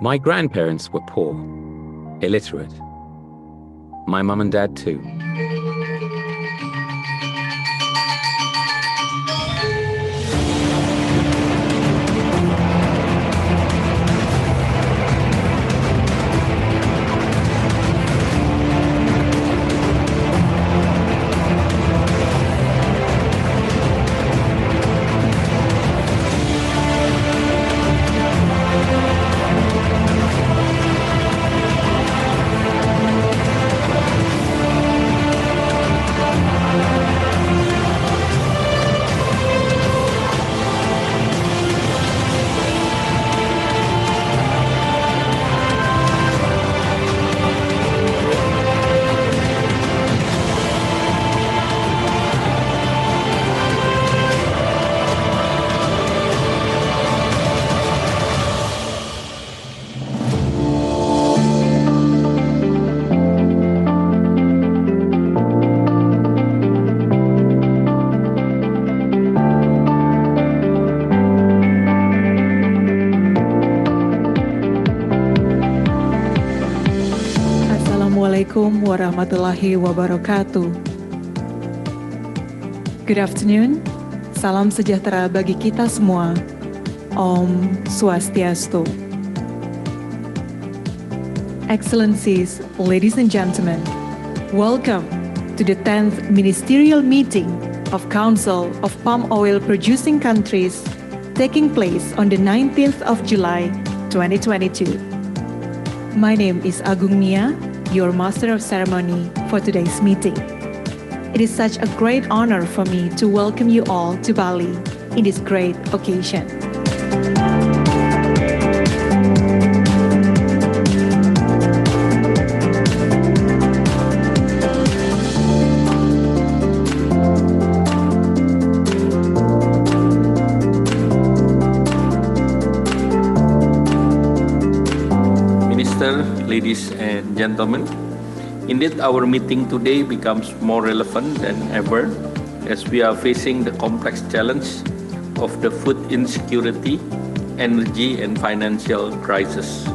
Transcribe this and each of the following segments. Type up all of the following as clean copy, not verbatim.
My grandparents were poor, illiterate. My mum and dad too. Assalamualaikum warahmatullahi wabarakatuh. Good afternoon. Salam sejahtera bagi kita semua. Om Swastiastu. Excellencies, ladies and gentlemen, welcome to the 10th Ministerial Meeting of Council of Palm Oil Producing Countries taking place on the 19th of July 2022. My name is Agung Mia, your Master of Ceremony for today's meeting. It is such a great honor for me to welcome you all to Bali in this great occasion. Ladies and gentlemen, indeed our meeting today becomes more relevant than ever as we are facing the complex challenge of the food insecurity, energy and financial crisis.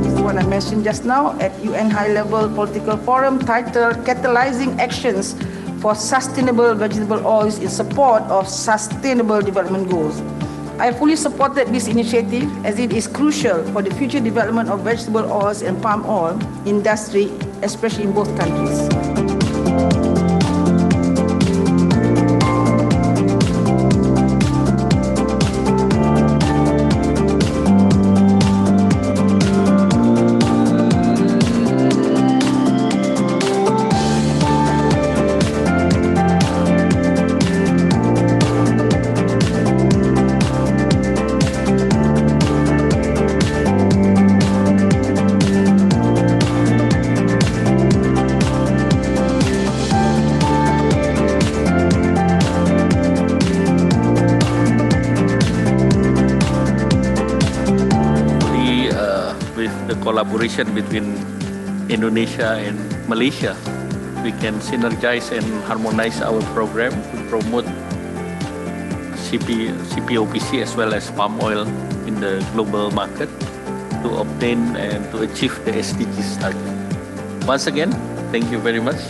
This is what I mentioned just now at UN High-Level Political Forum titled Catalyzing Actions for Sustainable Vegetable Oils in Support of Sustainable Development Goals. I fully supported this initiative as it is crucial for the future development of vegetable oils and palm oil industry, especially in both countries. Collaboration between Indonesia and Malaysia, we can synergize and harmonize our program to promote CPOPC as well as palm oil in the global market to obtain and to achieve the SDGs target. Once again, thank you very much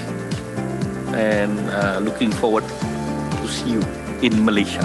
and looking forward to see you in Malaysia.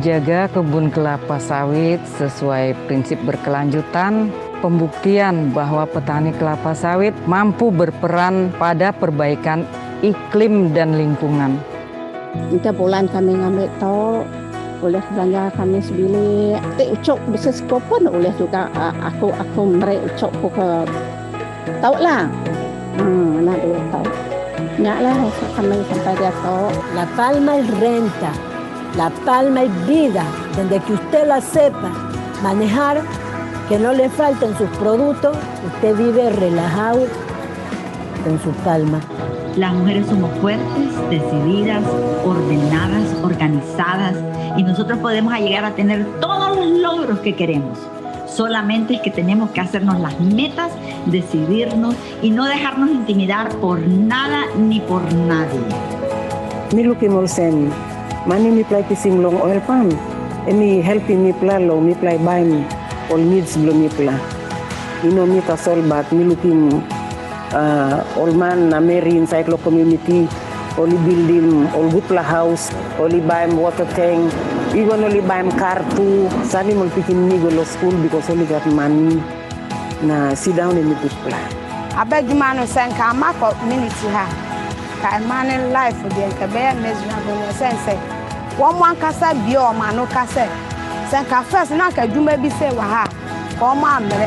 menjaga kebun kelapa sawit sesuai prinsip berkelanjutan, pembuktian bahwa petani kelapa sawit mampu berperan pada perbaikan iklim dan lingkungan. Tiap bulan kami ngambil tol, oleh belanja kami sebili. Ucok bisa sekopon oleh juga aku mereka ucok ke tahu lah. Nak dia tahu. Nyaklah kami sampai dia tahu. La palma es renta, la palma es vida, desde que usted la sepa manejar, que no le falten sus productos, usted vive relajado con su palma. Las mujeres somos fuertes, decididas, ordenadas, organizadas y nosotros podemos llegar a tener todos los logros que queremos. Solamente es que tenemos que hacernos las metas, decidirnos y no dejarnos intimidar por nada ni por nadie. Mi looking molsen, mani mi play kissing long oil palm, mi helping mi play low, mi play buy me, all needs blow mi play. Mi ta sol bat, mi looking all man na meri inside lo community, only building, all good la house, only buy water tank, even only buy car too. Sali mo picking me go to school because only got money. Na sit down in the good plan. I beg you man sen ka ma community ha. Ka man life dey ka be miserable no sense. One kasa bi o ma no kasa. Sen ka first na ka dwuma bi se wa ha. Ko ma amre.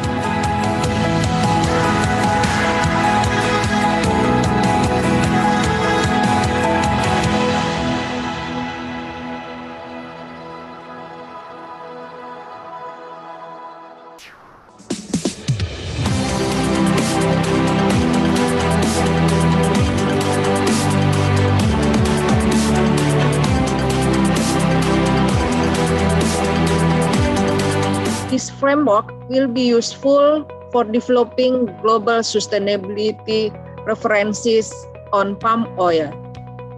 This framework will be useful for developing global sustainability references on palm oil,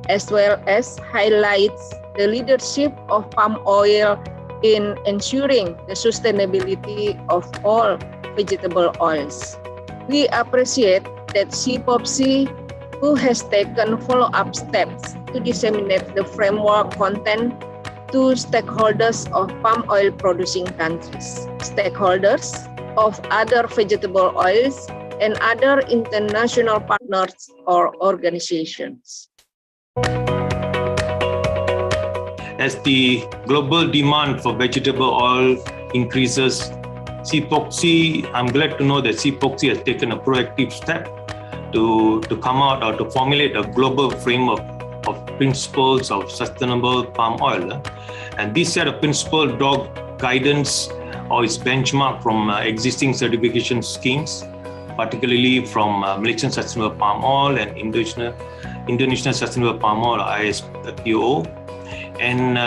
as well as highlights the leadership of palm oil in ensuring the sustainability of all vegetable oils. We appreciate that CPOPC, who has taken follow-up steps to disseminate the framework content to stakeholders of palm oil producing countries, stakeholders of other vegetable oils, and other international partners or organizations. As the global demand for vegetable oil increases, CPOPC, I'm glad to know that CPOPC has taken a proactive step to come out or to formulate a global framework of principles of sustainable palm oil. And this set of principles draw guidance or is benchmark from existing certification schemes, particularly from Malaysian Sustainable Palm Oil and Indonesian Sustainable Palm Oil, ISPO, and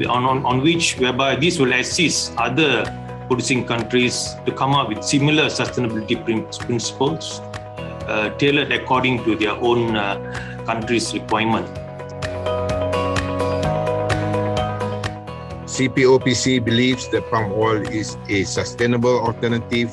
on which whereby this will assist other producing countries to come up with similar sustainability principles tailored according to their own country's requirement. CPOPC believes that palm oil is a sustainable alternative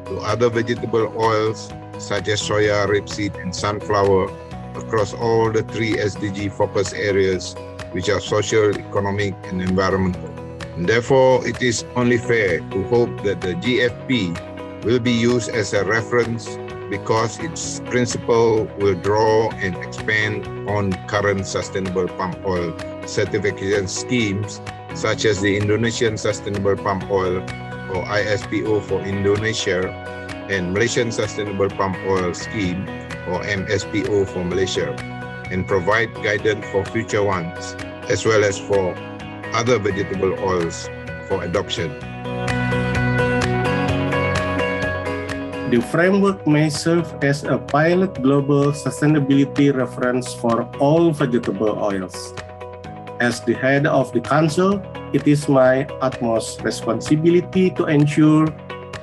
to other vegetable oils such as soya, rapeseed, and sunflower across all the three SDG focus areas, which are social, economic, and environmental. And therefore, it is only fair to hope that the GFP will be used as a reference because its principle will draw and expand on current sustainable palm oil certification schemes such as the Indonesian Sustainable Palm Oil or ISPO for Indonesia and Malaysian Sustainable Palm Oil Scheme or MSPO for Malaysia, and provide guidance for future ones as well as for other vegetable oils for adoption. The framework may serve as a pilot global sustainability reference for all vegetable oils. As the head of the Council, it is my utmost responsibility to ensure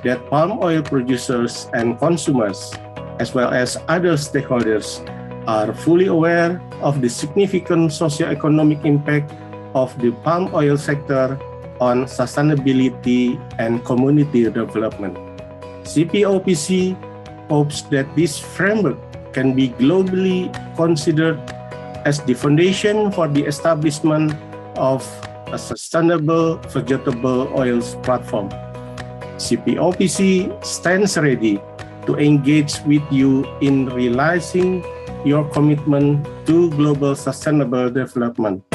that palm oil producers and consumers, as well as other stakeholders, are fully aware of the significant socio-economic impact of the palm oil sector on sustainability and community development. CPOPC hopes that this framework can be globally considered as the foundation for the establishment of a sustainable vegetable oils platform. CPOPC stands ready to engage with you in realizing your commitment to global sustainable development.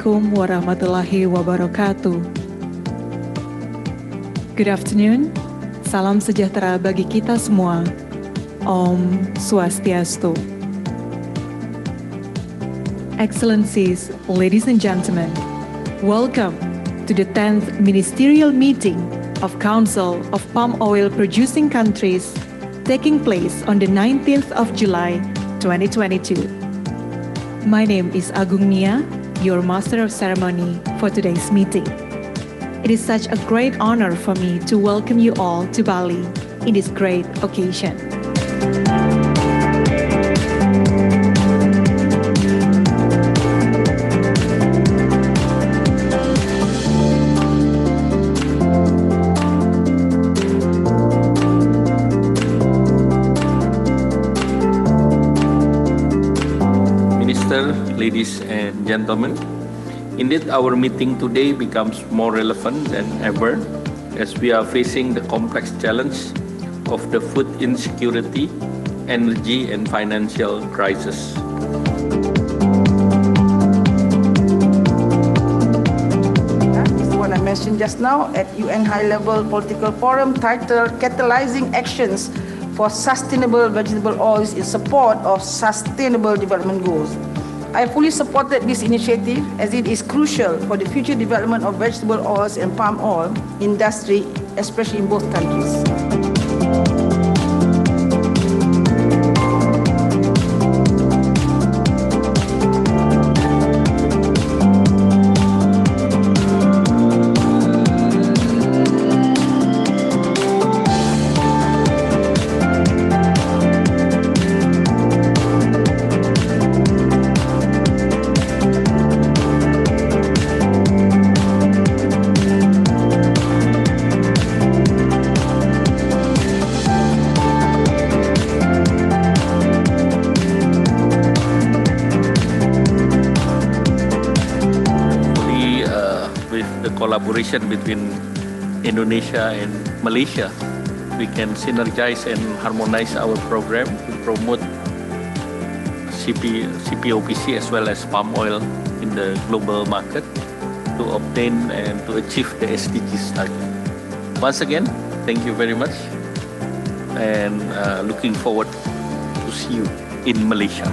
Assalamualaikum warahmatullahi wabarakatuh. Good afternoon. Salam sejahtera bagi kita semua. Om Swastiastu. Excellencies, ladies and gentlemen, welcome to the 10th Ministerial Meeting of Council of Palm Oil Producing Countries taking place on the 19th of July, 2022. My name is Agung Nia, your Master of Ceremony for today's meeting. It is such a great honor for me to welcome you all to Bali in this great occasion. Ladies and gentlemen, indeed our meeting today becomes more relevant than ever as we are facing the complex challenge of the food insecurity, energy and financial crisis. This is what I mentioned just now at UN high-level political forum titled Catalyzing Actions for Sustainable Vegetable Oils in Support of Sustainable Development Goals. I fully supported this initiative as it is crucial for the future development of vegetable oils and palm oil industry, especially in both countries. Collaboration between Indonesia and Malaysia, we can synergize and harmonize our program to promote CPOPC as well as palm oil in the global market to obtain and to achieve the SDGs target. Once again, thank you very much and looking forward to see you in Malaysia.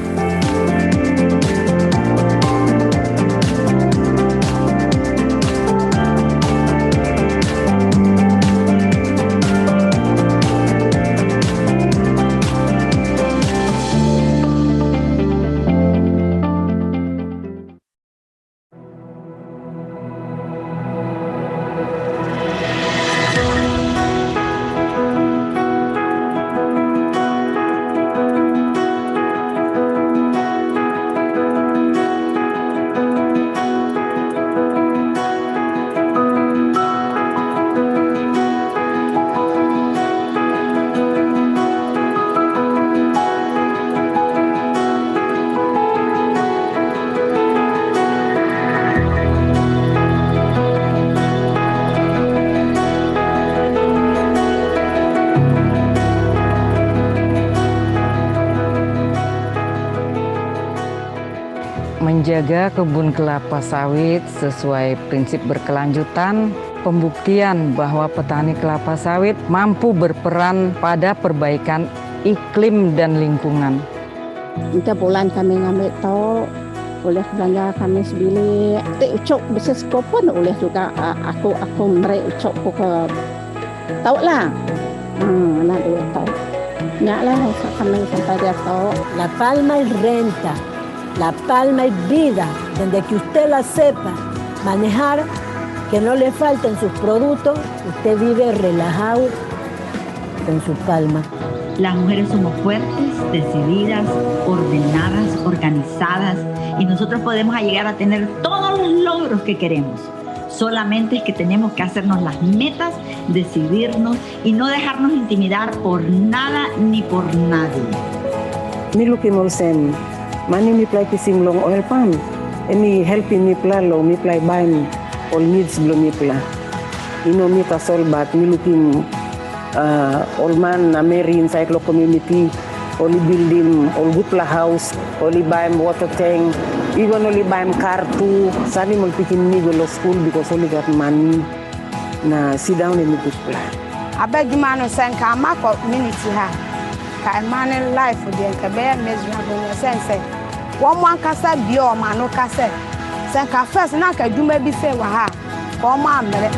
Menjaga kebun kelapa sawit sesuai prinsip berkelanjutan, pembuktian bahwa petani kelapa sawit mampu berperan pada perbaikan iklim dan lingkungan. Tiap bulan kami ngambil tahu, oleh belanja kami sebili. Ucok bisnis pun oleh juga aku mereka ucok ke tahu lah. Nak dia tahu. Nyaklah kami sampai dia tahu. La palma es renta. La palma es vida, desde que usted la sepa manejar, que no le falten sus productos, usted vive relajado con su palma. Las mujeres somos fuertes, decididas, ordenadas, organizadas y nosotros podemos llegar a tener todos los logros que queremos. Solamente es que tenemos que hacernos las metas, decidirnos y no dejarnos intimidar por nada ni por nadie. Mani mi play kissing long oil palm. Mi helping mi plalo, mi play buying all needs belum mi pla. Ino mi tasol bat mi looking all man na marine cyclo community only build him all good lah house, only buy him water tank, even only buy him car too. Sani mal pikin me go to school because only got money. Na sit down in the good lah. Abeg man sen ka ma community ha. Ka man life dey ka be miserable sense. One man kasa bi o ma no kasa. Sen ka first na ka duma bi se wa ha. Ko ma mere.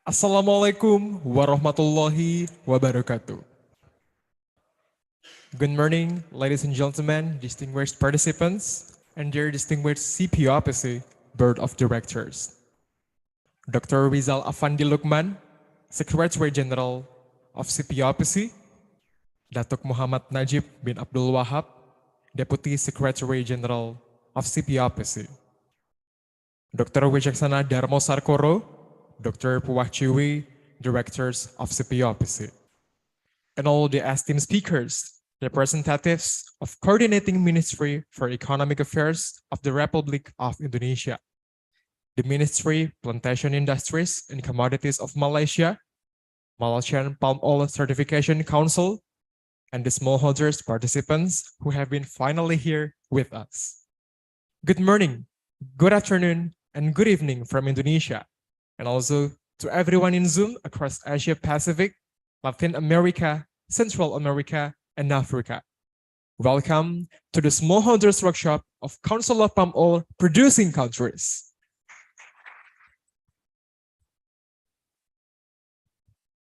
Assalamualaikum warahmatullahi wabarakatuh. Good morning, ladies and gentlemen, distinguished participants, and dear distinguished CPOPC Board of Directors. Dr. Rizal Afandi Lukman, Secretary General of CPOPC, Datuk Muhammad Najib bin Abdul Wahab, Deputy Secretary General of CPOPC, Dr. Wijaksana Darmo Sarkoro, Dr. Puwah Chiwi, Directors of CPOPC, and all the esteemed speakers, representatives of Coordinating Ministry for Economic Affairs of the Republic of Indonesia, the Ministry Plantation Industries and Commodities of Malaysia, Malaysian Palm Oil Certification Council, and the smallholders participants who have been finally here with us. Good morning, good afternoon, and good evening from Indonesia, and also to everyone in Zoom across Asia Pacific, Latin America, Central America, and Africa. Welcome to the Smallholders Workshop of Council of Palm Oil Producing Countries.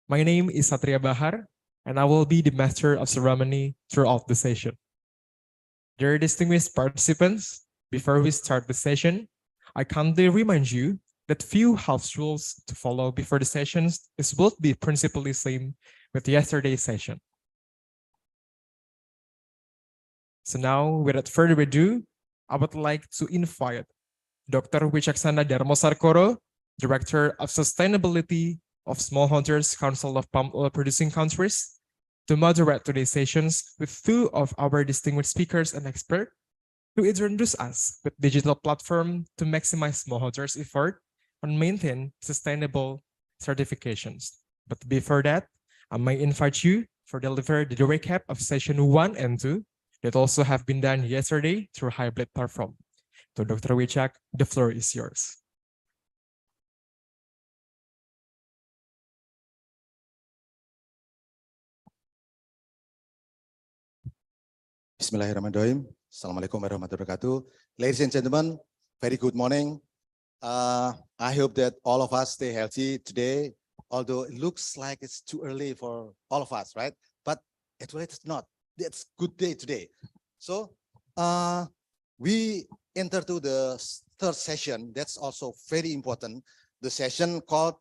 My name is Satria Bahar, and I will be the master of ceremony throughout the session. Dear distinguished participants, before we start the session, I kindly remind you that few house rules to follow before the sessions will be principally same with yesterday's session. So now, without further ado, I would like to invite Dr. Wijaksana Darmo Sarkoro, Director of Sustainability of Smallholders Council of Palm Oil Producing Countries, to moderate today's sessions with two of our distinguished speakers and experts to introduce us with digital platform to maximize smallholders' effort and maintain sustainable certifications. But before that, I might invite you for deliver the recap of session 1 and 2 that also have been done yesterday through hybrid platform. So Dr. Wicak, the floor is yours. Bismillahirrahmanirrahim. Assalamualaikum warahmatullahi wabarakatuh. Ladies and gentlemen, very good morning. I hope that all of us stay healthy today, although it looks like it's too early for all of us, right? But actually it's not. It's good day today. So we enter to the third session. That's also very important. The session called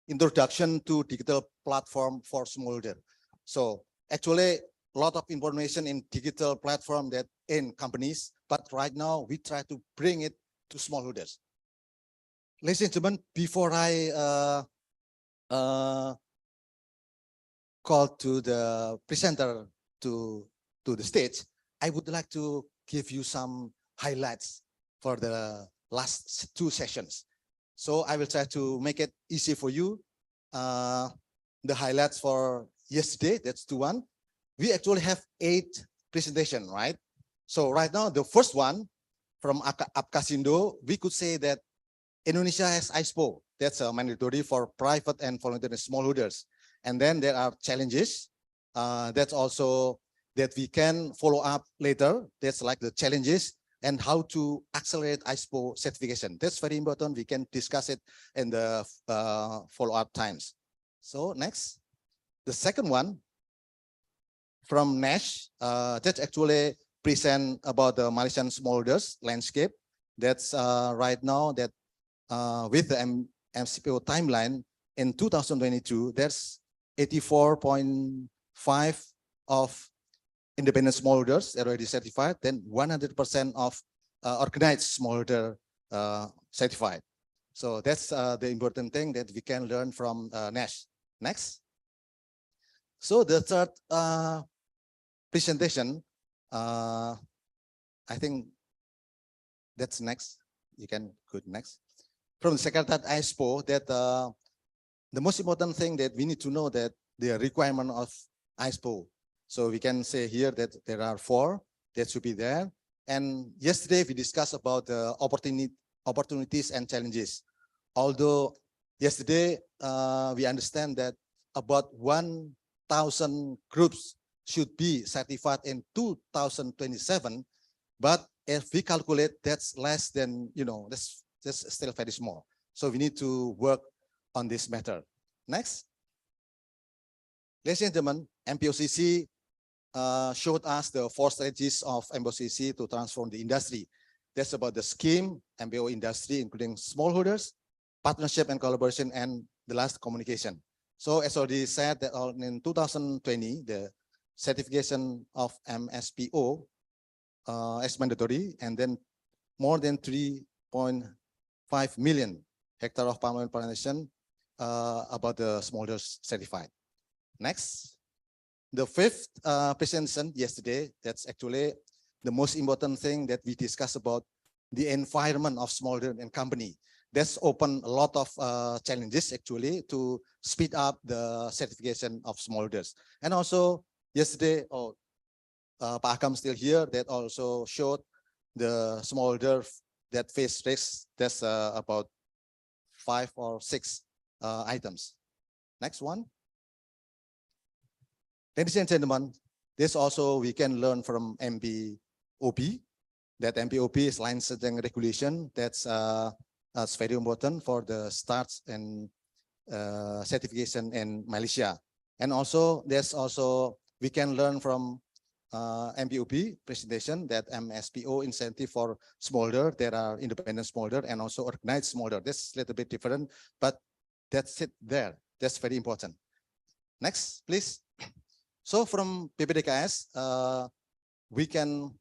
Introduction to Digital Platform for Smallholder. So actually a lot of information in digital platform that in companies, but right now we try to bring it to smallholders. Ladies and gentlemen, before I call to the presenter to the stage, I would like to give you some highlights for the last 2 sessions. So I will try to make it easy for you. The highlights for yesterday, that's 2-1. We actually have 8 presentations, right? So right now, the first one from Apkasindo, we could say that Indonesia has ISPO. That's mandatory for private and voluntary smallholders. And then there are challenges. That's also that we can follow up later. That's like the challenges and how to accelerate ISPO certification. That's very important. We can discuss it in the follow-up times. So next, the second one from Nash, that's actually present about the Malaysian smallholders landscape. That's right now that with the MCPO timeline in 2022, there's 84.5 of independent smallholders already certified, then 100% of organized smallholder certified. So that's the important thing that we can learn from Nash. Next. So the third presentation, I think that's next. You can go next. From the Secretariat ISPO, that the most important thing that we need to know that the requirement of ISPO. So we can say here that there are 4 that should be there. And yesterday we discussed about the opportunities and challenges. Although yesterday we understand that about 1,000 groups should be certified in 2027, but if we calculate, that's less than, that's still very small. So we need to work on this matter. Next. Ladies and gentlemen, MPOCC showed us the 4 strategies of MPOCC to transform the industry. That's about the scheme, MPO industry, including smallholders, partnership and collaboration, and the last, communication. So as already said, that in 2020, the certification of MSPO is mandatory, and then more than 3.5 million hectares of palm oil plantation about the smallholders certified. Next, the 5th presentation yesterday, that's actually the most important thing that we discussed about the environment of smallholder and company. That's opened a lot of challenges actually to speed up the certification of smallholders. And also yesterday, Pak Akam still here, that also showed the smallholder that face risks. That's about 5 or 6 items. Next one. Ladies and gentlemen, this also we can learn from MPOP, that MPOP is licensing regulation. That's very important for the starts and certification in Malaysia. And also, there's also, we can learn from MPOP presentation that MSPO incentive for smallholder, there are independent smallholder and also organized smallholder. That's a little bit different, but that's it there. That's very important. Next, please. So from PPDKS, we can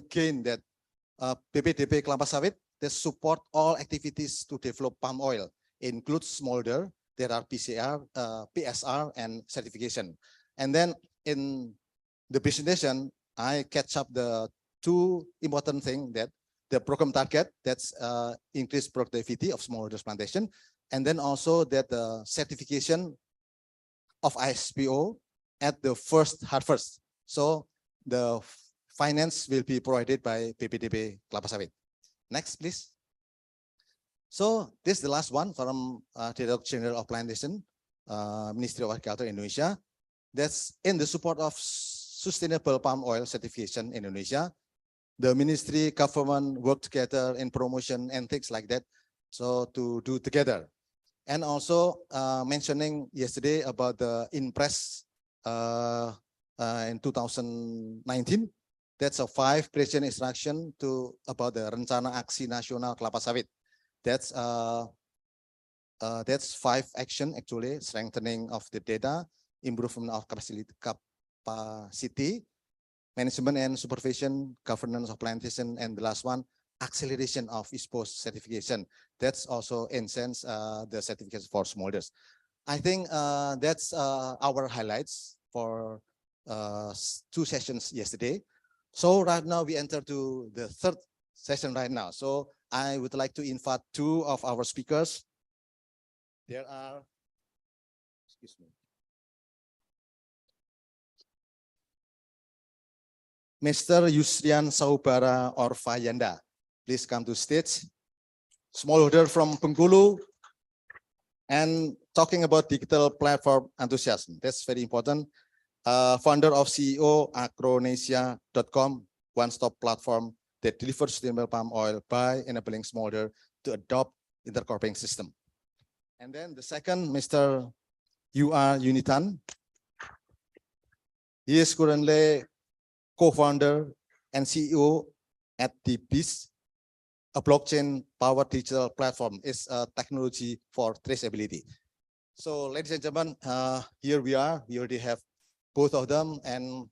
gain that PPDB Kelapa Sawit, they support all activities to develop palm oil, includes smallholder. There are PCR, PSR, and certification. And then in the presentation, I catch up the 2 important things, that the program target, that's increased productivity of smallholders plantation, and then also that the certification of ISPO at the first harvest. So the finance will be provided by PPDB Kelapa Sawit. Next, please. So this is the last one from Director General of Plantation, Ministry of Agriculture Indonesia. That's in the support of sustainable palm oil certification in Indonesia. The ministry, government work together in promotion and things like that. So to do together. And also mentioning yesterday about the INPRES in 2019. That's a 5 present instruction to about the Rencana Aksi Nasional Kelapa Sawit. That's 5 action actually: strengthening of the data, improvement of capacity, management and supervision, governance of plantation, and the last one, acceleration of ISPO certification. That's also in sense the certificates for smallholders. I think that's our highlights for 2 sessions yesterday. So right now we enter to the 3rd session right now. So I would like to invite 2 of our speakers. There are, excuse me, Mr. Yusrian Saubara or Fayanda. Please come to stage. Smallholder from Bengkulu and talking about digital platform enthusiasm. That's very important. Founder of CEO Acronesia.com, one-stop platform that delivers sustainable palm oil by enabling smallholder to adopt intercropping system. And then the second, Mr. UR Unitan. He is currently co-founder and CEO at the BIS, a blockchain powered digital platform. Is a technology for traceability. So ladies and gentlemen, here we are. We already have both of them. And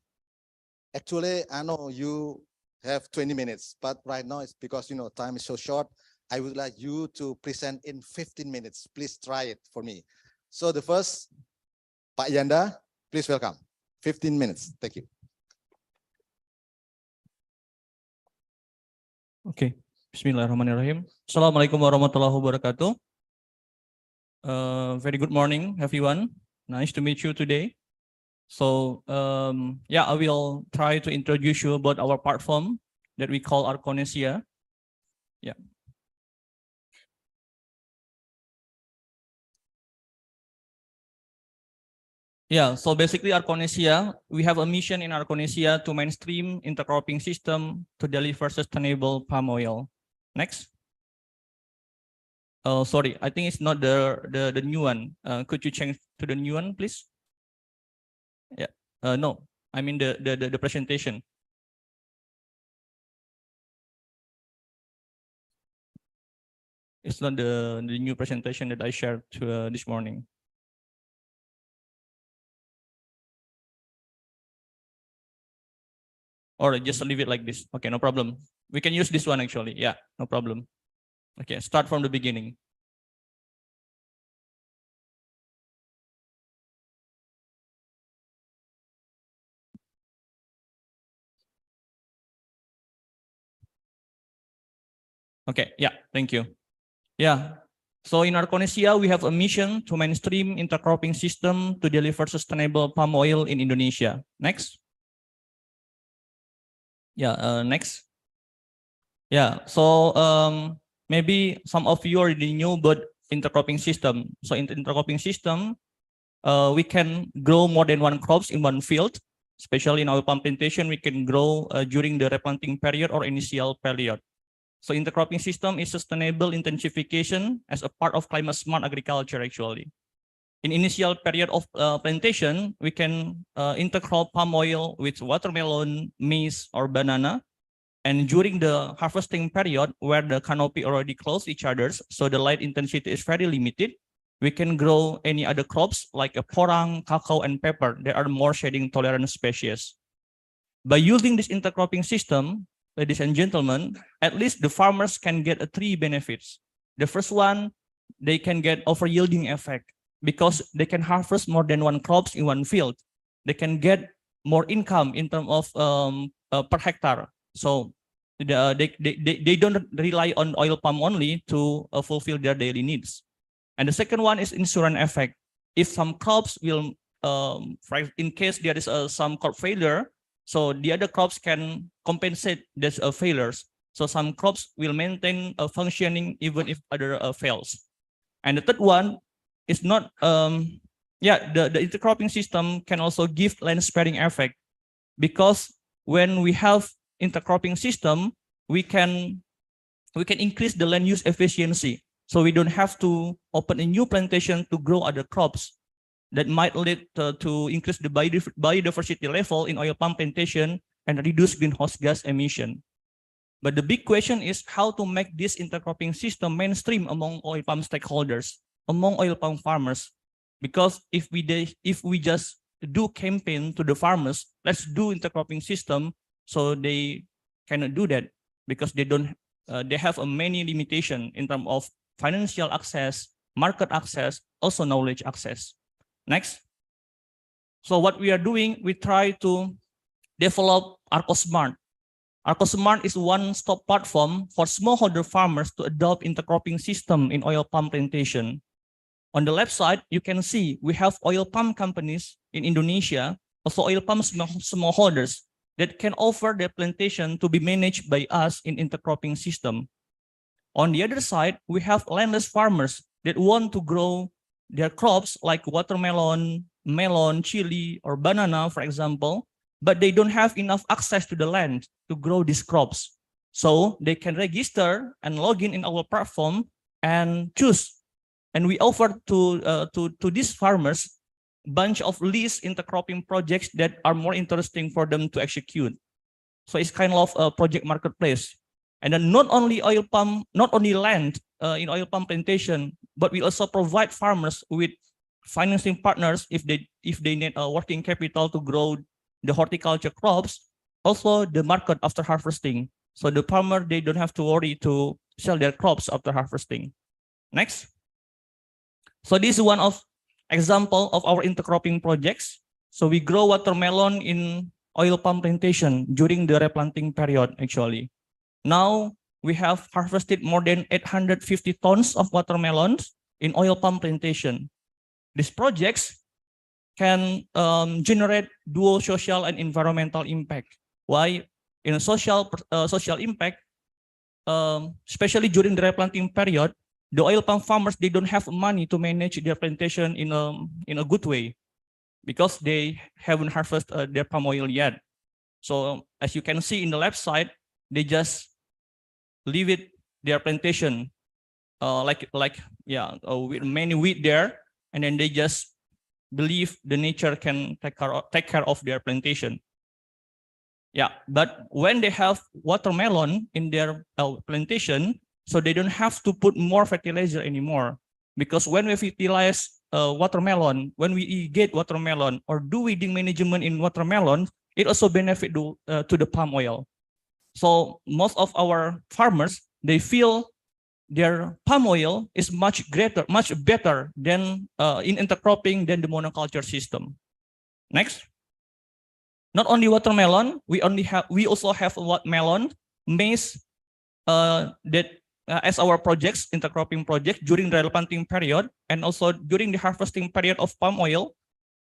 actually, I know you have 20 minutes, but right now it's because, you know, time is so short. I would like you to present in 15 minutes. Please try it for me. So the first, Pak Yanda, please welcome. 15 minutes. Thank you. Okay. Bismillahirrahmanirrahim. Assalamualaikum warahmatullahi wabarakatuh. Very good morning, everyone. Nice to meet you today. So, yeah, I will try to introduce you about our platform that we call Arconesia. Yeah. Yeah, so basically Arconesia, we have a mission in Arconesia to mainstream intercropping system to deliver sustainable palm oil. Next. Oh, sorry, I think it's not the new one. Could you change to the new one, please? Yeah. No, I mean the presentation. It's not the new presentation that I shared to, this morning. Or just leave it like this. Okay, no problem. We can use this one actually. Yeah, no problem. Okay, start from the beginning. Okay, yeah, thank you. Yeah, so in Arconesia, we have a mission to mainstream intercropping system to deliver sustainable palm oil in Indonesia. Next. Yeah, next. Yeah, so maybe some of you already knew about intercropping system. So in the intercropping system, we can grow more than 1 crops in 1 field. Especially in our palm plantation, we can grow during the replanting period or initial period. So intercropping system is sustainable intensification as a part of climate smart agriculture actually. In initial period of plantation, we can intercrop palm oil with watermelon, maize, or banana. And during the harvesting period where the canopy already close each other, so the light intensity is very limited, we can grow any other crops like a porang, cacao, and pepper. There are more shading tolerant species. By using this intercropping system, ladies and gentlemen, at least the farmers can get 3 benefits. The first one, they can get over-yielding effect because they can harvest more than 1 crops in 1 field. They can get more income in terms of per hectare. So they don't rely on oil palm only to fulfill their daily needs. And the second one is insurance effect. If some crops will, in case there is some crop failure, so the other crops can compensate these failures. So some crops will maintain functioning even if other fails. And the third one is not, yeah, the intercropping system can also give land sparing effect because when we have intercropping system, we can increase the land use efficiency. So we don't have to open a new plantation to grow other crops that might lead to increase the biodiversity level in oil palm plantation and reduce greenhouse gas emission. But the big question is how to make this intercropping system mainstream among oil palm stakeholders, among oil palm farmers. Because if we just do campaign to the farmers, let's do intercropping system, so they cannot do that because they don't they have a many limitation in terms of financial access, market access, also knowledge access. Next. So what we are doing, we try to develop ArcoSmart. ArcoSmart is one-stop platform for smallholder farmers to adopt intercropping system in oil palm plantation. On the left side, you can see we have oil palm companies in Indonesia, also oil palm smallholders that can offer their plantation to be managed by us in intercropping system. On the other side, we have landless farmers that want to grow their crops like watermelon, melon, chili, or banana, for example, but they don't have enough access to the land to grow these crops. So they can register and log in our platform and choose. And we offer to these farmers a bunch of lease intercropping projects that are more interesting for them to execute. So it's kind of a project marketplace. And then not only oil palm, not only land in oil palm plantation, but we also provide farmers with financing partners if they need a working capital to grow the horticulture crops, also the market after harvesting. So the farmer, they don't have to worry to sell their crops after harvesting. Next. So this is one of example of our intercropping projects. So we grow watermelon in oil palm plantation during the replanting period, actually. Now we have harvested more than 850 tons of watermelons in oil palm plantation. These projects can generate dual social and environmental impact. Why? In a social impact, especially during the replanting period, the oil palm farmers, they don't have money to manage their plantation in a good way because they haven't harvested their palm oil yet. So as you can see in the left side, they just leave it their plantation with many wheat there, and then they just believe the nature can take care of their plantation. Yeah, but when they have watermelon in their plantation, so they don't have to put more fertilizer anymore, because when we fertilize watermelon, when we irrigate watermelon or do weeding management in watermelon, it also benefit to the palm oil. So most of our farmers, they feel their palm oil is much better than in intercropping than the monoculture system. Next. Not only watermelon, we also have melon, maize, that as our projects, intercropping project during the replanting period, and also during the harvesting period of palm oil.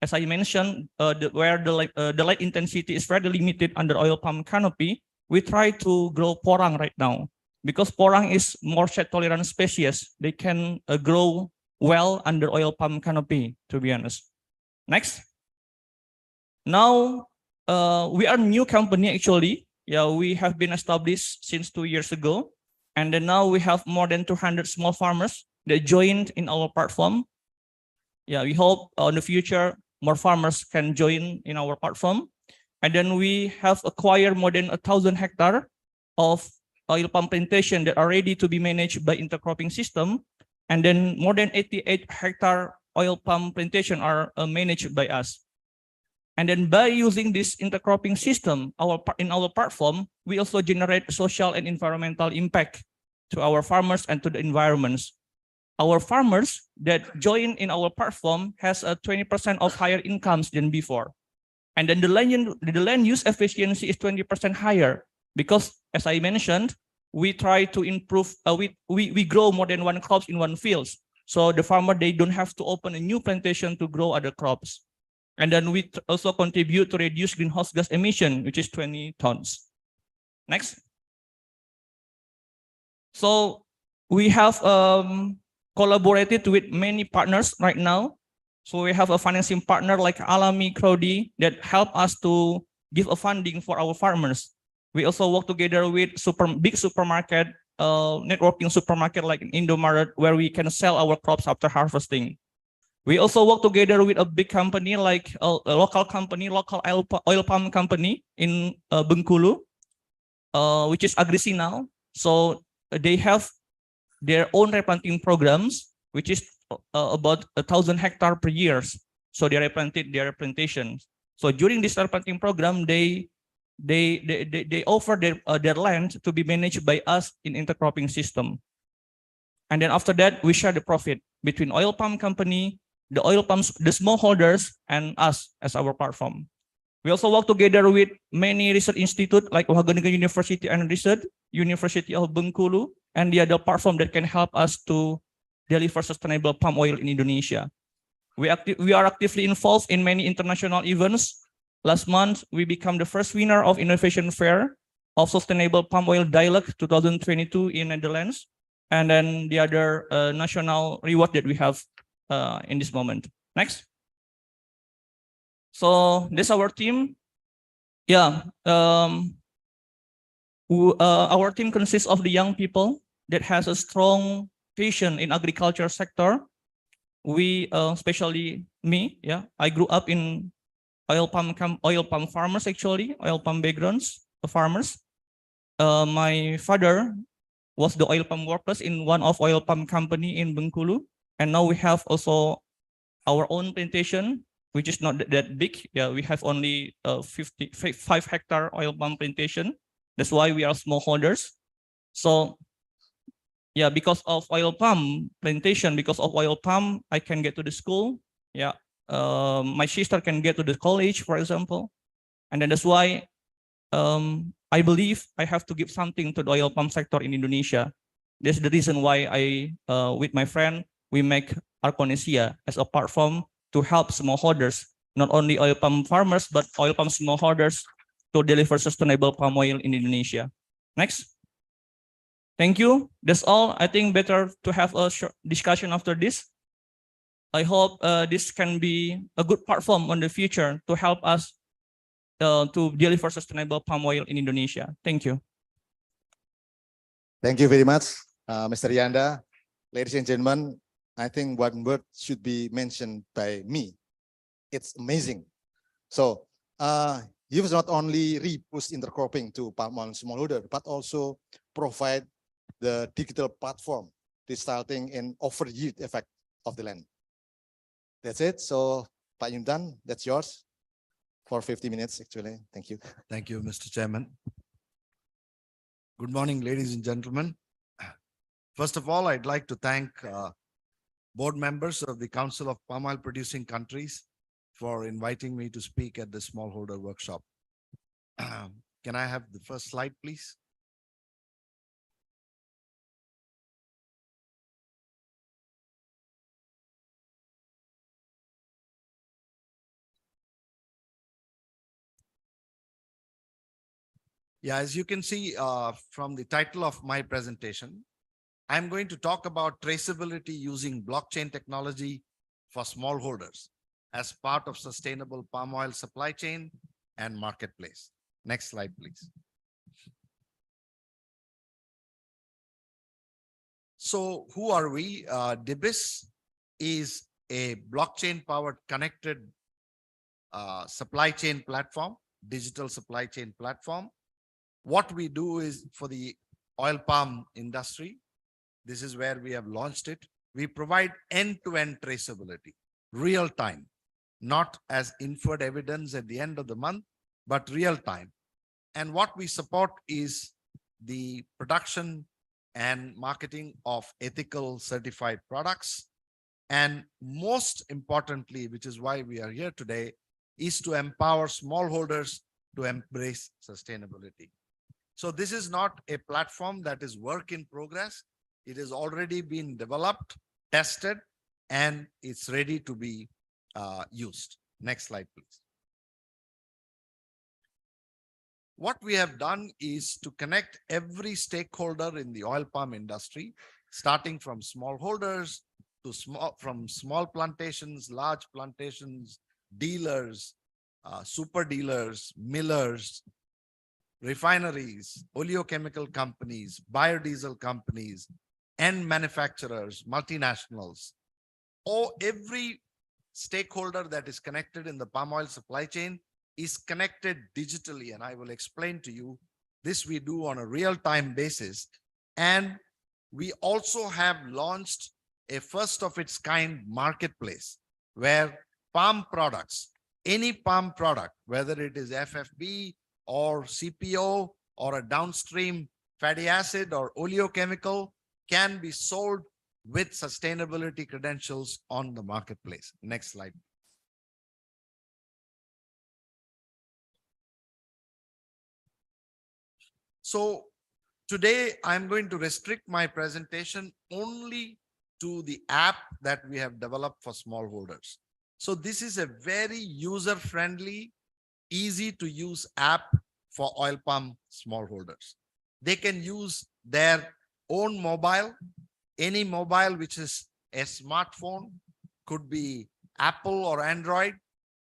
As I mentioned, where the light intensity is very limited under oil palm canopy, we try to grow porang right now, because porang is more shade tolerant species. They can grow well under oil palm canopy, to be honest. Next. Now, we are a new company actually. Yeah, we have been established since 2 years ago. And then now we have more than 200 small farmers that joined in our platform. Yeah, we hope in the future, more farmers can join in our platform. And then we have acquired more than 1,000 hectares of oil palm plantation that are ready to be managed by intercropping system. And then more than 88 hectare oil palm plantation are managed by us. And then by using this intercropping system in our platform, we also generate social and environmental impact to our farmers and to the environments. Our farmers that join in our platform has a 20% of higher incomes than before. And then the land use efficiency is 20% higher because, as I mentioned, we try to improve, we grow more than one crops in one field. So the farmer, they don't have to open a new plantation to grow other crops. And then we also contribute to reduce greenhouse gas emission, which is 20 tons. Next. So we have collaborated with many partners right now. So we have a financing partner like Alami Crowdy that help us to give a funding for our farmers. We also work together with big supermarket, networking supermarket like Indomaret, where we can sell our crops after harvesting. We also work together with a big company like a local oil palm company in Bengkulu, which is Agrisi now. So they have their own replanting programs, which is about 1,000 hectares per year. So they replanted their plantations. So during this replanting program, they they offer their land to be managed by us in intercropping system. And then after that, we share the profit between oil palm company, the oil palms, the smallholders, and us as our platform. We also work together with many research institutes like Wahaganegan University and Research, University of Bengkulu, and the other platform that can help us to deliver sustainable palm oil in Indonesia. We are actively involved in many international events. Last month, we became the first winner of Innovation Fair of Sustainable Palm Oil Dialogue 2022 in Netherlands, and then the other national reward that we have in this moment. Next. So this is our team. Yeah, our team consists of the young people that has a strong passion in agriculture sector. We, especially me, yeah, I grew up in oil palm farmers, actually, oil palm backgrounds, farmers. My father was the oil palm workers in one of oil palm company in Bengkulu, and now we have also our own plantation, which is not that big. Yeah, we have only 5 hectare oil palm plantation. That's why we are smallholders. So yeah, because of oil palm plantation, because of oil palm, I can get to the school. Yeah, my sister can get to the college, for example. And then that's why I believe I have to give something to the oil palm sector in Indonesia. That's the reason why I, with my friend, we make Arconesia as a platform to help smallholders, not only oil palm farmers, but oil palm smallholders to deliver sustainable palm oil in Indonesia. Next. Thank you. That's all. I think better to have a short discussion after this. I hope this can be a good platform in the future to help us to deliver sustainable palm oil in Indonesia. Thank you. Thank you very much, Mr. Yanda. Ladies and gentlemen, I think one word should be mentioned by me. It's amazing. So you've not only repost intercropping to palm oil smallholder, but also provide the digital platform resulting in over-yield effect of the land. That's it. So, Pak Yuntan, that's yours for 50 minutes, actually. Thank you. Thank you, Mr. Chairman. Good morning, ladies and gentlemen. First of all, I'd like to thank board members of the Council of Palm Oil Producing Countries for inviting me to speak at the smallholder workshop. Can I have the first slide, please? Yeah, as you can see from the title of my presentation, I'm going to talk about traceability using blockchain technology for smallholders as part of sustainable palm oil supply chain and marketplace. Next slide, please. So who are we? DBIS is a blockchain-powered connected supply chain platform, digital supply chain platform. What we do is for the oil palm industry, this is where we have launched it. We provide end-to-end traceability, real time, not as inferred evidence at the end of the month, but real time. And what we support is the production and marketing of ethical certified products. And most importantly, which is why we are here today, is to empower smallholders to embrace sustainability. So this is not a platform that is work in progress. It has already been developed, tested, and it's ready to be used. Next slide, please. What we have done is to connect every stakeholder in the oil palm industry, starting from smallholders to from small plantations, large plantations, dealers, super dealers, millers, refineries, oleochemical companies, biodiesel companies, and manufacturers, multinationals, or every stakeholder that is connected in the palm oil supply chain is connected digitally. And I will explain to you this we do on a real-time basis. And we also have launched a first of its kind marketplace where palm products, any palm product, whether it is FFB or CPO or a downstream fatty acid or oleochemical can be sold with sustainability credentials on the marketplace. Next slide. So today I'm going to restrict my presentation only to the app that we have developed for smallholders. So this is a very user-friendly, easy to use app for oil palm smallholders. They can use their own mobile, any mobile which is a smartphone, could be Apple or Android,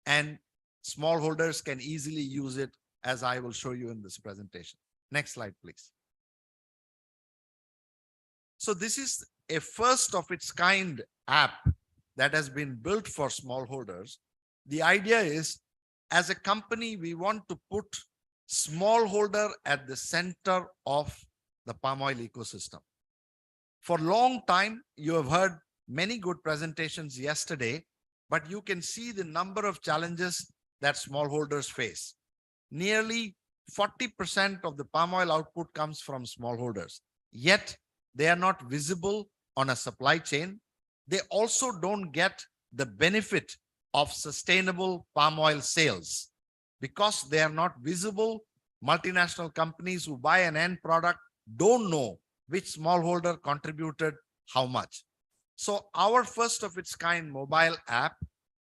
and smallholders can easily use it, as I will show you in this presentation. Next slide, please. So this is a first of its kind app that has been built for smallholders. The idea is, as a company, we want to put smallholder at the center of the palm oil ecosystem. For a long time, you have heard many good presentations yesterday, but you can see the number of challenges that smallholders face. Nearly 40% of the palm oil output comes from smallholders, yet they are not visible on a supply chain. They also don't get the benefit of sustainable palm oil sales because they are not visible. Multinational companies who buy an end product don't know which smallholder contributed how much. So our first of its kind mobile app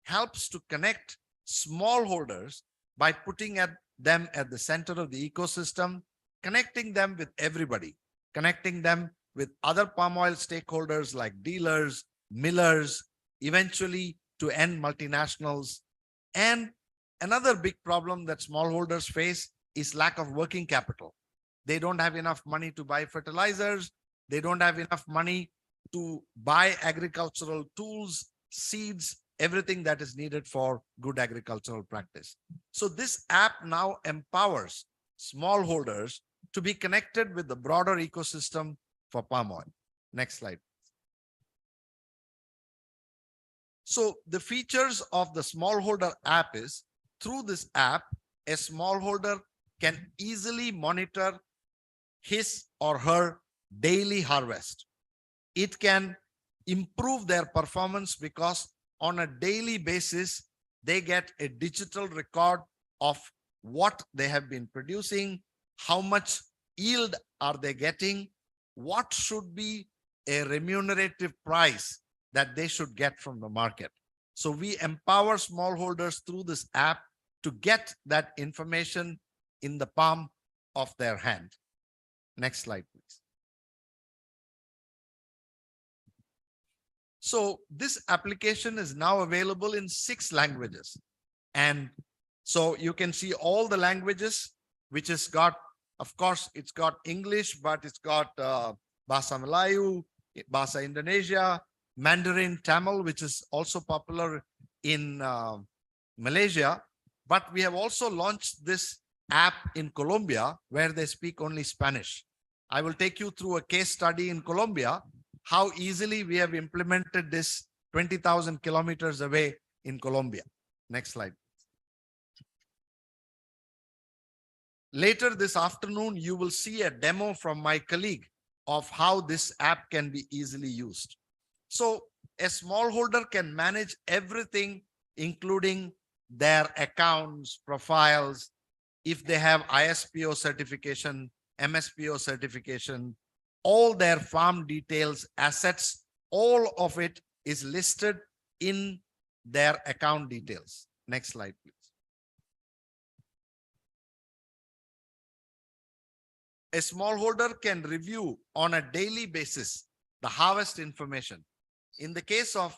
helps to connect smallholders by putting them at the center of the ecosystem, connecting them with everybody, connecting them with other palm oil stakeholders like dealers, millers, eventually to end multinationals. And another big problem that smallholders face is lack of working capital. They don't have enough money to buy fertilizers. They don't have enough money to buy agricultural tools, seeds, everything that is needed for good agricultural practice. So this app now empowers smallholders to be connected with the broader ecosystem for palm oil. Next slide. So the features of the smallholder app is, through this app, a smallholder can easily monitor his or her daily harvest. It can improve their performance because on a daily basis, they get a digital record of what they have been producing, how much yield are they getting, what should be a remunerative price that they should get from the market. So we empower smallholders through this app to get that information in the palm of their hand. Next slide, please. So this application is now available in 6 languages. And so you can see all the languages, which has got, of course, it's got English, but it's got Bahasa Melayu, Bahasa Indonesia, Mandarin, Tamil, which is also popular in Malaysia. But we have also launched this app in Colombia, where they speak only Spanish. I will take you through a case study in Colombia, how easily we have implemented this 20,000 kilometers away in Colombia. Next slide. Later this afternoon, you will see a demo from my colleague of how this app can be easily used. So a smallholder can manage everything, including their accounts, profiles, if they have ISPO certification, MSPO certification, all their farm details, assets, all of it is listed in their account details. Next slide, please. A smallholder can review on a daily basis the harvest information. In the case of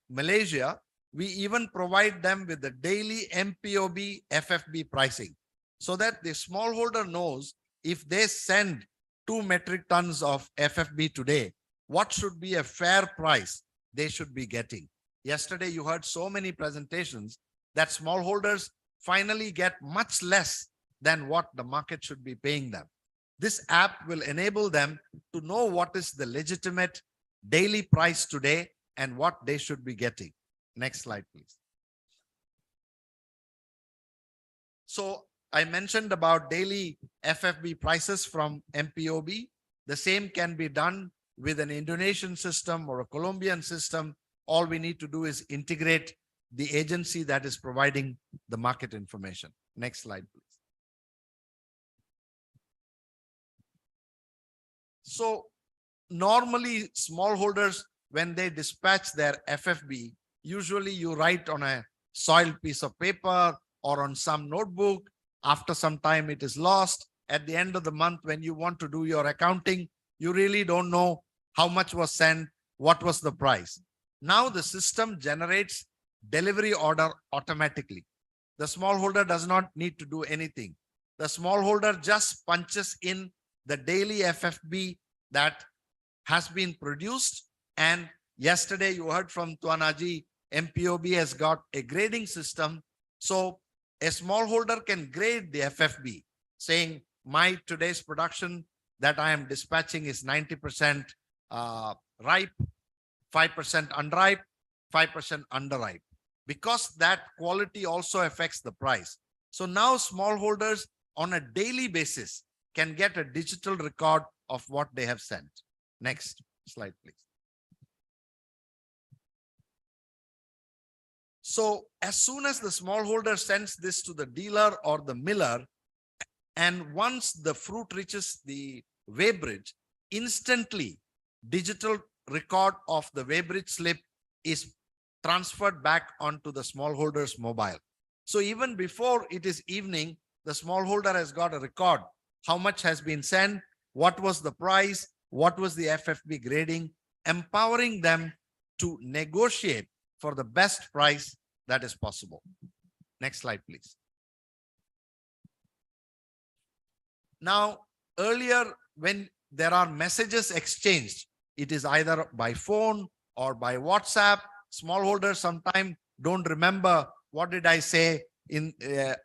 Malaysia, we even provide them with the daily MPOB FFB pricing so that the smallholder knows if they send 2 metric tons of FFB today, what should be a fair price they should be getting. Yesterday, you heard so many presentations that smallholders finally get much less than what the market should be paying them. This app will enable them to know what is the legitimate daily price today and what they should be getting. Next slide, please. So I mentioned about daily FFB prices from MPOB. The same can be done with an Indonesian system or a Colombian system. All we need to do is integrate the agency that is providing the market information. Next slide, please. So normally smallholders, when they dispatch their FFB, usually you write on a soiled piece of paper or on some notebook. After some time, it is lost. At the end of the month, when you want to do your accounting, you really don't know how much was sent, what was the price. Now the system generates delivery order automatically. The smallholder does not need to do anything. The smallholder just punches in the daily FFB that has been produced. And yesterday you heard from Tuanaji, MPOB has got a grading system. So a smallholder can grade the FFB saying my today's production that I am dispatching is 90% ripe, 5% unripe, 5% underripe, because that quality also affects the price. So now smallholders on a daily basis can get a digital record of what they have sent. Next slide, please. So as soon as the smallholder sends this to the dealer or the miller, and once the fruit reaches the weighbridge, instantly digital record of the weighbridge slip is transferred back onto the smallholder's mobile. So even before it is evening, the smallholder has got a record. How much has been sent? What was the price? What was the FFB grading? Empowering them to negotiate for the best price that is possible. Next slide, please. Now, earlier when there are messages exchanged, it is either by phone or by WhatsApp. Smallholders sometimes don't remember what did I say in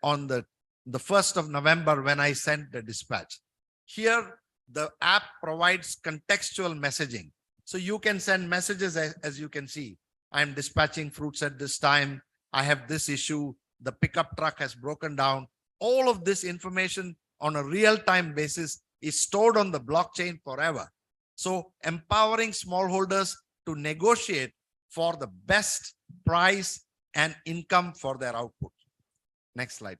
on the 1st of November when I sent the dispatch. Here, the app provides contextual messaging. So you can send messages as you can see. I'm dispatching fruits at this time. I have this issue. The pickup truck has broken down. All of this information on a real-time basis is stored on the blockchain forever. So empowering smallholders to negotiate for the best price and income for their output. Next slide.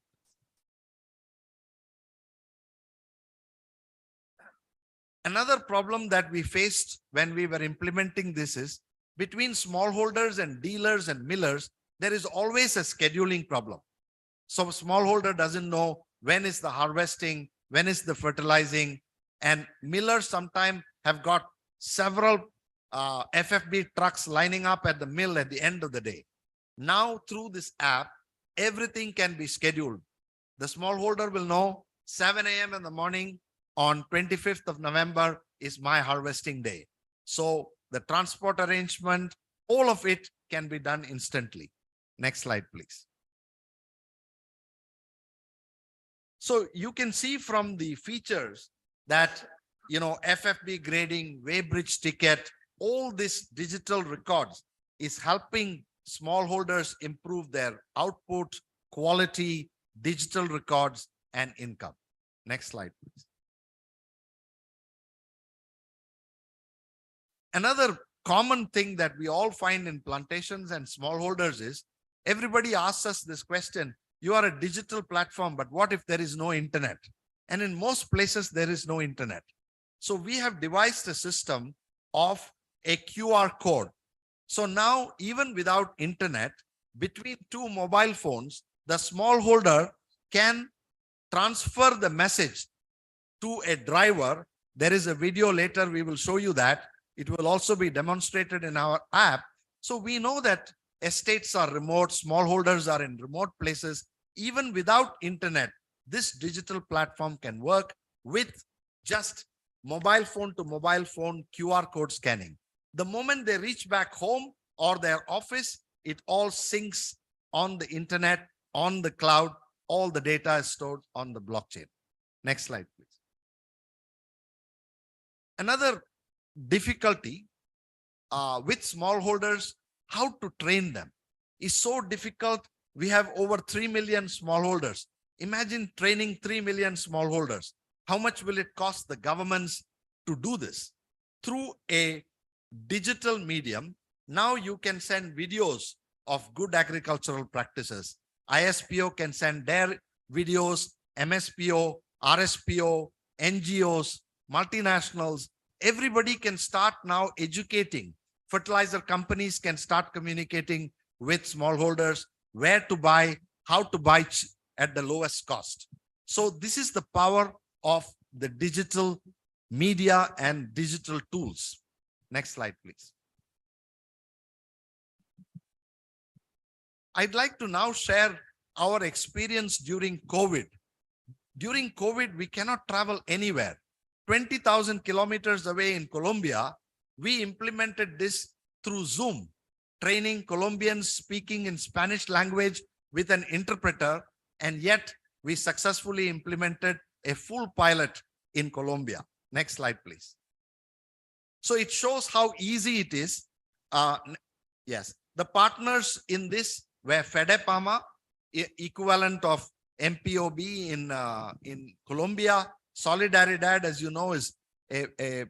Another problem that we faced when we were implementing this is between smallholders and dealers and millers, there is always a scheduling problem. So smallholder doesn't know when is the harvesting, when is the fertilizing, and millers sometimes have got several FFB trucks lining up at the mill at the end of the day. Now through this app, everything can be scheduled. The smallholder will know 7 a.m. in the morning on 25th of November is my harvesting day. So the transport arrangement, all of it can be done instantly. Next slide, please. So you can see from the features that, FFB grading, weighbridge ticket, all these digital records is helping smallholders improve their output, quality, digital records, and income. Next slide, please. Another common thing that we all find in plantations and smallholders is everybody asks us this question: you are a digital platform, but what if there is no internet? And in most places, there is no internet. So we have devised a system of a QR code. So now, even without internet, between two mobile phones, the smallholder can transfer the message to a driver. There is a video later, we will show you that. It will also be demonstrated in our app. So we know that estates are remote, smallholders are in remote places. Even without internet, this digital platform can work with just mobile phone to mobile phone QR code scanning. The moment they reach back home or their office, it all syncs on the internet, on the cloud. All the data is stored on the blockchain. Next slide, please. Another difficulty with smallholders, how to train them is so difficult. We have over 3 million smallholders. Imagine training 3 million smallholders. How much will it cost the governments to do this? Through a digital medium, now you can send videos of good agricultural practices. ISPO can send their videos, MSPO, RSPO, NGOs, multinationals. Everybody can start now educating. Fertilizer companies can start communicating with smallholders, where to buy, how to buy at the lowest cost. So this is the power of the digital media and digital tools. Next slide, please. I'd like to now share our experience during COVID. During COVID, we cannot travel anywhere. 20,000 kilometers away in Colombia, we implemented this through Zoom, training Colombians speaking in Spanish language with an interpreter, and yet we successfully implemented a full pilot in Colombia. Next slide, please. So it shows how easy it is. Yes, the partners in this were FEDEPAMA, equivalent of MPOB in Colombia. Solidaridad, as you know, is a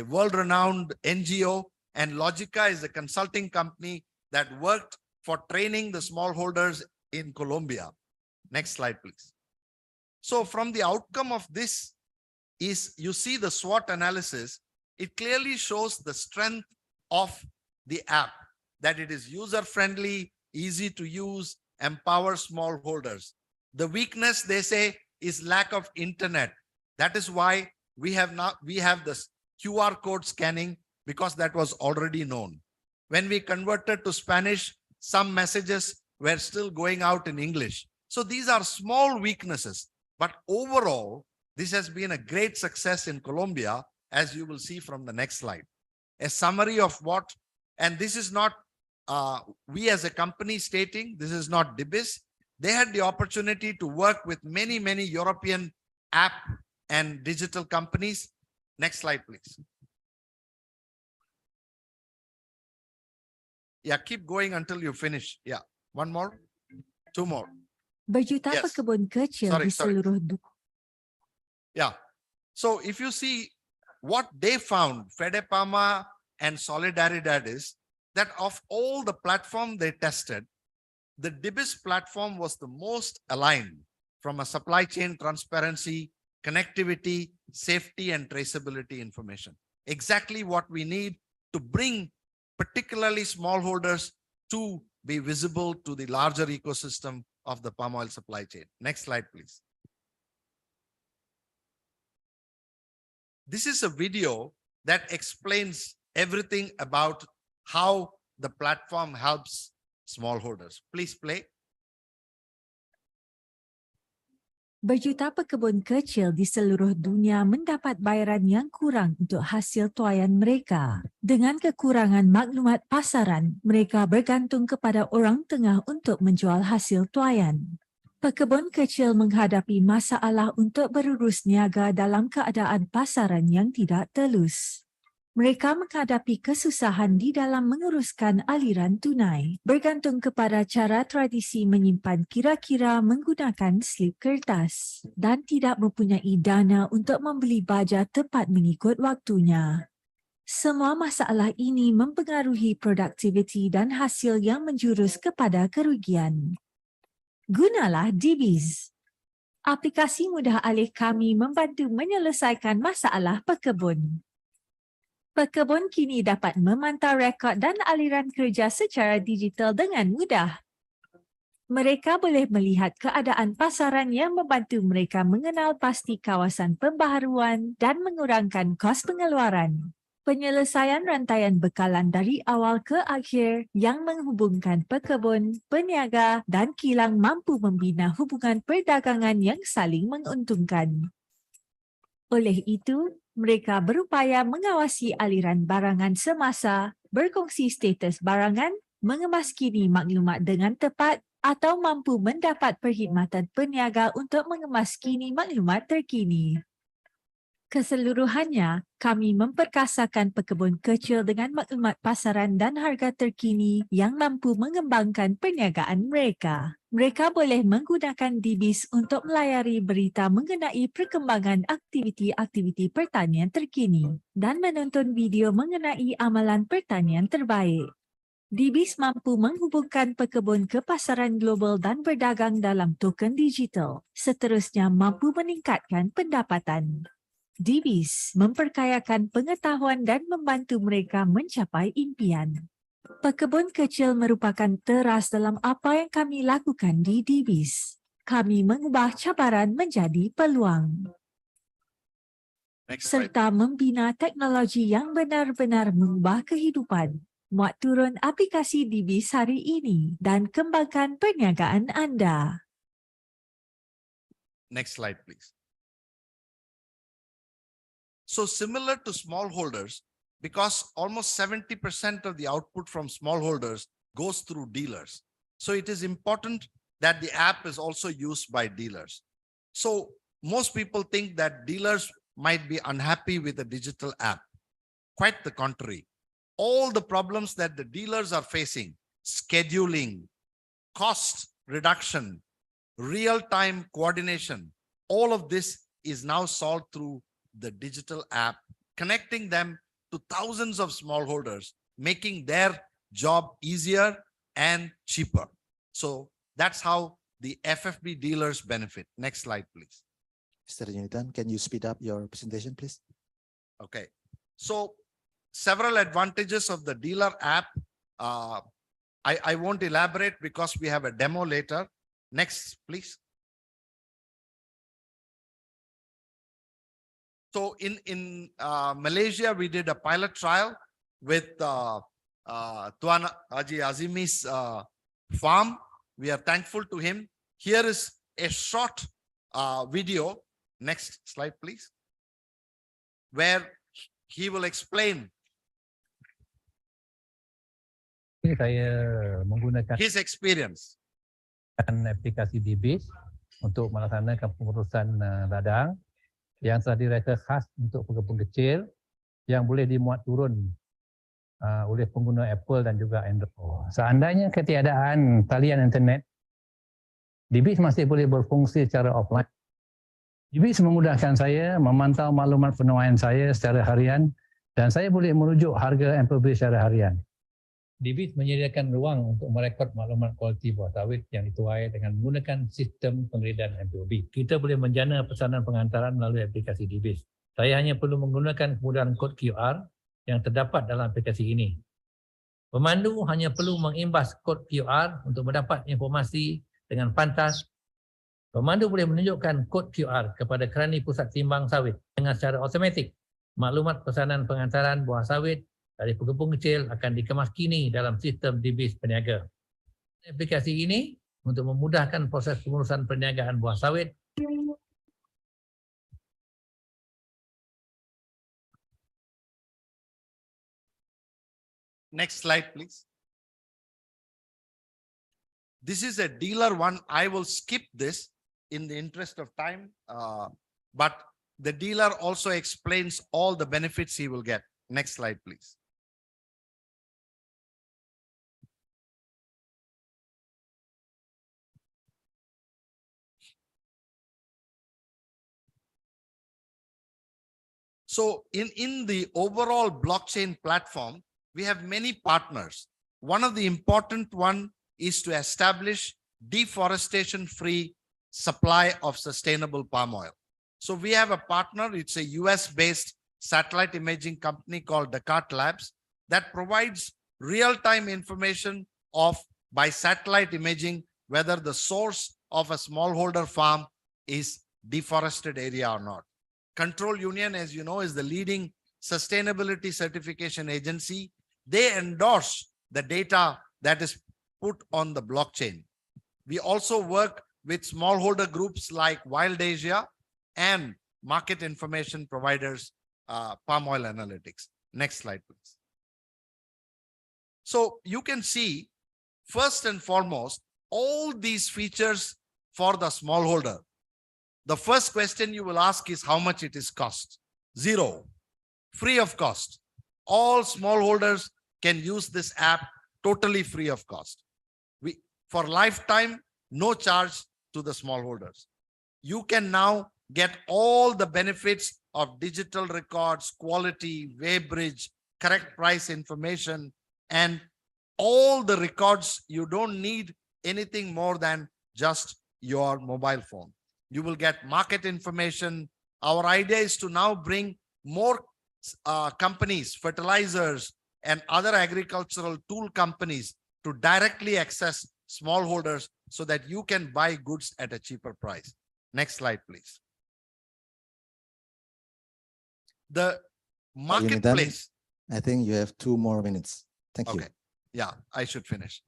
world-renowned NGO, and Logica is a consulting company that worked for training the smallholders in Colombia. Next slide, please. So from the outcome of this is, you see the SWOT analysis. It clearly shows the strength of the app, that it is user-friendly, easy to use, empower smallholders. The weakness, they say, is lack of internet. That is why we have the QR code scanning, because that was already known. When we converted to Spanish, some messages were still going out in English. So these are small weaknesses, but overall, this has been a great success in Colombia, as you will see from the next slide. A summary of what, and this is not we as a company stating, this is not DIBIS. They had the opportunity to work with many, many European app and digital companies. Next slide, please. Yeah, keep going until you finish. Yeah, one more, two more. Berjuta pekebun kecil di seluruh dunia. Yeah. So if you see what they found, FEDEPAMA and Solidaridad, is that of all the platform they tested, the DIBIS platform was the most aligned from a supply chain transparency, connectivity, safety, and traceability information. Exactly what we need to bring particularly smallholders to be visible to the larger ecosystem of the palm oil supply chain. Next slide, please. This is a video that explains everything about how the platform helps smallholders. Please play. Berjuta pekebun kecil di seluruh dunia mendapat bayaran yang kurang untuk hasil tuaian mereka. Dengan kekurangan maklumat pasaran, mereka bergantung kepada orang tengah untuk menjual hasil tuaian. Pekebun kecil menghadapi masalah untuk berurus niaga dalam keadaan pasaran yang tidak telus. Mereka menghadapi kesusahan di dalam menguruskan aliran tunai, bergantung kepada cara tradisi menyimpan kira-kira menggunakan slip kertas, dan tidak mempunyai dana untuk membeli baja tepat mengikut waktunya. Semua masalah ini mempengaruhi produktiviti dan hasil yang menjurus kepada kerugian. Gunalah DIBIS. Aplikasi mudah alih kami membantu menyelesaikan masalah pekebun. Pekebun kini dapat memantau rekod dan aliran kerja secara digital dengan mudah. Mereka boleh melihat keadaan pasaran yang membantu mereka mengenal pasti kawasan pembaharuan dan mengurangkan kos pengeluaran. Penyelesaian rantaian bekalan dari awal ke akhir yang menghubungkan pekebun, peniaga dan kilang mampu membina hubungan perdagangan yang saling menguntungkan. Oleh itu, mereka berupaya mengawasi aliran barangan semasa, berkongsi status barangan, mengemaskini maklumat dengan tepat, atau mampu mendapat perkhidmatan peniaga untuk mengemaskini maklumat terkini. Keseluruhannya, kami memperkasakan pekebun kecil dengan maklumat pasaran dan harga terkini yang mampu mengembangkan perniagaan mereka. Mereka boleh menggunakan DBIS untuk melayari berita mengenai perkembangan aktiviti-aktiviti pertanian terkini dan menonton video mengenai amalan pertanian terbaik. DBIS mampu menghubungkan pekebun ke pasaran global dan berdagang dalam token digital. Seterusnya mampu meningkatkan pendapatan. DBIS memperkayakan pengetahuan dan membantu mereka mencapai impian. Pekebun kecil merupakan teras dalam apa yang kami lakukan di DBIS. Kami mengubah cabaran menjadi peluang. Serta membina teknologi yang benar-benar mengubah kehidupan. Muat turun aplikasi DBIS hari ini dan kembangkan perniagaan anda. Next slide, please. So similar to smallholders, because almost 70% of the output from smallholders goes through dealers. So it is important that the app is also used by dealers. So most people think that dealers might be unhappy with a digital app. Quite the contrary. All the problems that the dealers are facing, scheduling, cost reduction, real-time coordination, all of this is now solved through the digital app, connecting them to thousands of smallholders, making their job easier and cheaper. So that's how the FFB dealers benefit. Next slide, please. Mr. Junitan, can you speed up your presentation, please? Okay. So several advantages of the dealer app. I won't elaborate because we have a demo later. Next, please. So in Malaysia, we did a pilot trial with Tuan Haji Azimi's farm. We are thankful to him. Here is a short video. Next slide, please. Where he will explain saya menggunakan his experience. Aplikasi DBIS untuk melaksanakan pengurusan ladang yang telah direka khas untuk pekebun kecil yang boleh dimuat turun oleh pengguna Apple dan juga Android. Seandainya ketiadaan talian internet, DBIS masih boleh berfungsi secara offline. DBIS memudahkan saya memantau maklumat penuaian saya secara harian dan saya boleh merujuk harga MPB secara harian. DBIS menyediakan ruang untuk merekod maklumat kualiti buah sawit yang dituai dengan menggunakan sistem penggredan MPOB. Kita boleh menjana pesanan pengantaran melalui aplikasi DBIS. Saya hanya perlu menggunakan kemudahan kod QR yang terdapat dalam aplikasi ini. Pemandu hanya perlu mengimbas kod QR untuk mendapat informasi dengan pantas. Pemandu boleh menunjukkan kod QR kepada kerani pusat timbang sawit dengan secara automatik. Maklumat pesanan pengantaran buah sawit dari pekebun kecil akan dikemas kini dalam sistem DBIS peniaga. Aplikasi ini untuk memudahkan proses pengurusan perniagaan buah sawit. Next slide, please. This is a dealer one. I will skip this in the interest of time, but the dealer also explains all the benefits he will get. Next slide, please. So in the overall blockchain platform, we have many partners. One of the important one is to establish deforestation-free supply of sustainable palm oil. So we have a partner, it's a US-based satellite imaging company called Descartes Labs that provides real-time information by satellite imaging whether the source of a smallholder farm is deforested area or not. Control Union, as you know, is the leading sustainability certification agency. They endorse the data that is put on the blockchain. We also work with smallholder groups like Wild Asia and market information providers, Palm Oil Analytics. Next slide, please. So you can see, first and foremost, all these features for the smallholder. The first question you will ask is how much it is cost. Zero. Free of cost. All smallholders can use this app totally free of cost. For lifetime, no charge to the smallholders. You can now get all the benefits of digital records, quality, weighbridge, correct price information, and all the records. You don't need anything more than just your mobile phone. You will get market information. Our idea is to now bring more companies, fertilizers, and other agricultural tool companies to directly access smallholders so that you can buy goods at a cheaper price. Next slide, please. The marketplace. I think you have 2 more minutes. Thank you. Okay. Yeah, I should finish.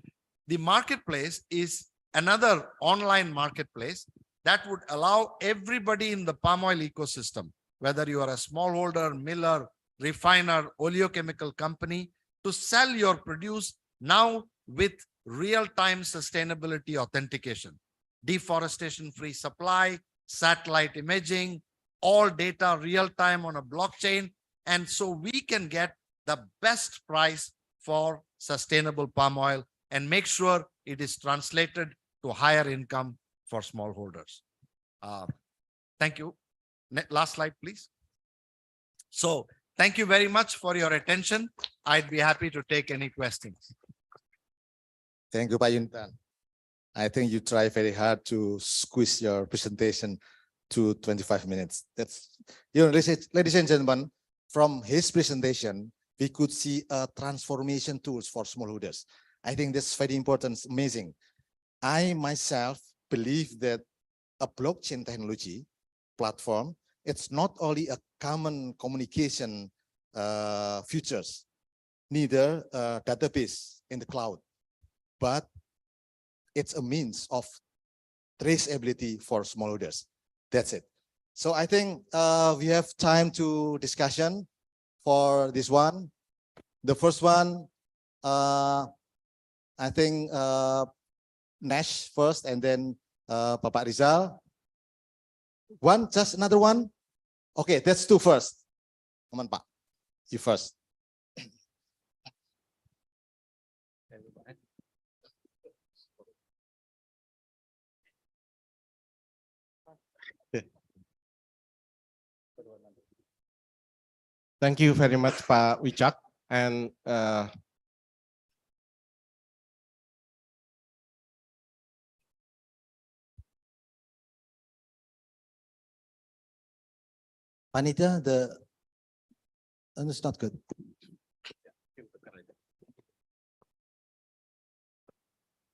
The marketplace is another online marketplace that would allow everybody in the palm oil ecosystem, whether you are a smallholder, miller, refiner, oleochemical company, to sell your produce now with real-time sustainability authentication, deforestation-free supply, satellite imaging, all data real-time on a blockchain. And so we can get the best price for sustainable palm oil and make sure it is translated to higher income for smallholders. Thank you. Last slide, please. So thank you very much for your attention. I'd be happy to take any questions. Thank you, Pak Yunitan. I think you try very hard to squeeze your presentation to 25 minutes. That's, you know, ladies and gentlemen, from his presentation, we could see a transformation tools for smallholders. I think that's very important, amazing. I myself believe that a blockchain technology platform, it's not only a common communication features, neither a database in the cloud, but it's a means of traceability for smallholders. That's it. So I think we have time to discussion for this one. The first one, I think Nash first, and then Bapak Rizal. One, just another one. Okay, that's 2 first. Come on, Pak. You first. Thank you very much, Pak Wicak. And Panitia, it's not good.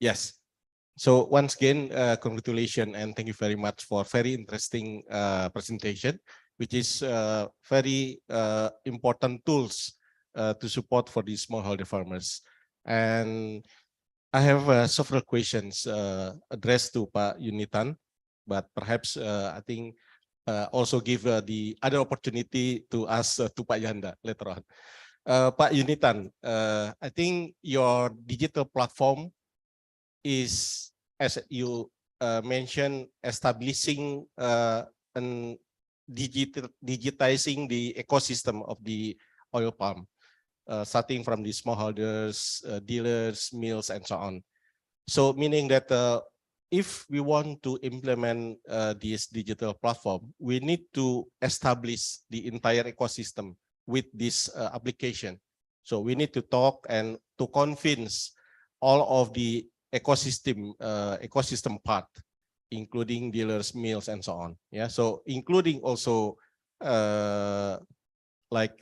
yes. So once again, congratulations and thank you very much for very interesting presentation, which is very important tools to support for the smallholder farmers. And I have several questions addressed to Pak Yunitan, but perhaps I think also give the other opportunity to ask to Pak Yanda later on. Pak Yunitan, I think your digital platform is, as you mentioned, establishing and digitizing the ecosystem of the oil palm, starting from the smallholders, dealers, mills, and so on. So meaning that if we want to implement this digital platform, we need to establish the entire ecosystem with this application. So we need to talk and to convince all of the ecosystem part, including dealers, mills, and so on. Yeah, so including also like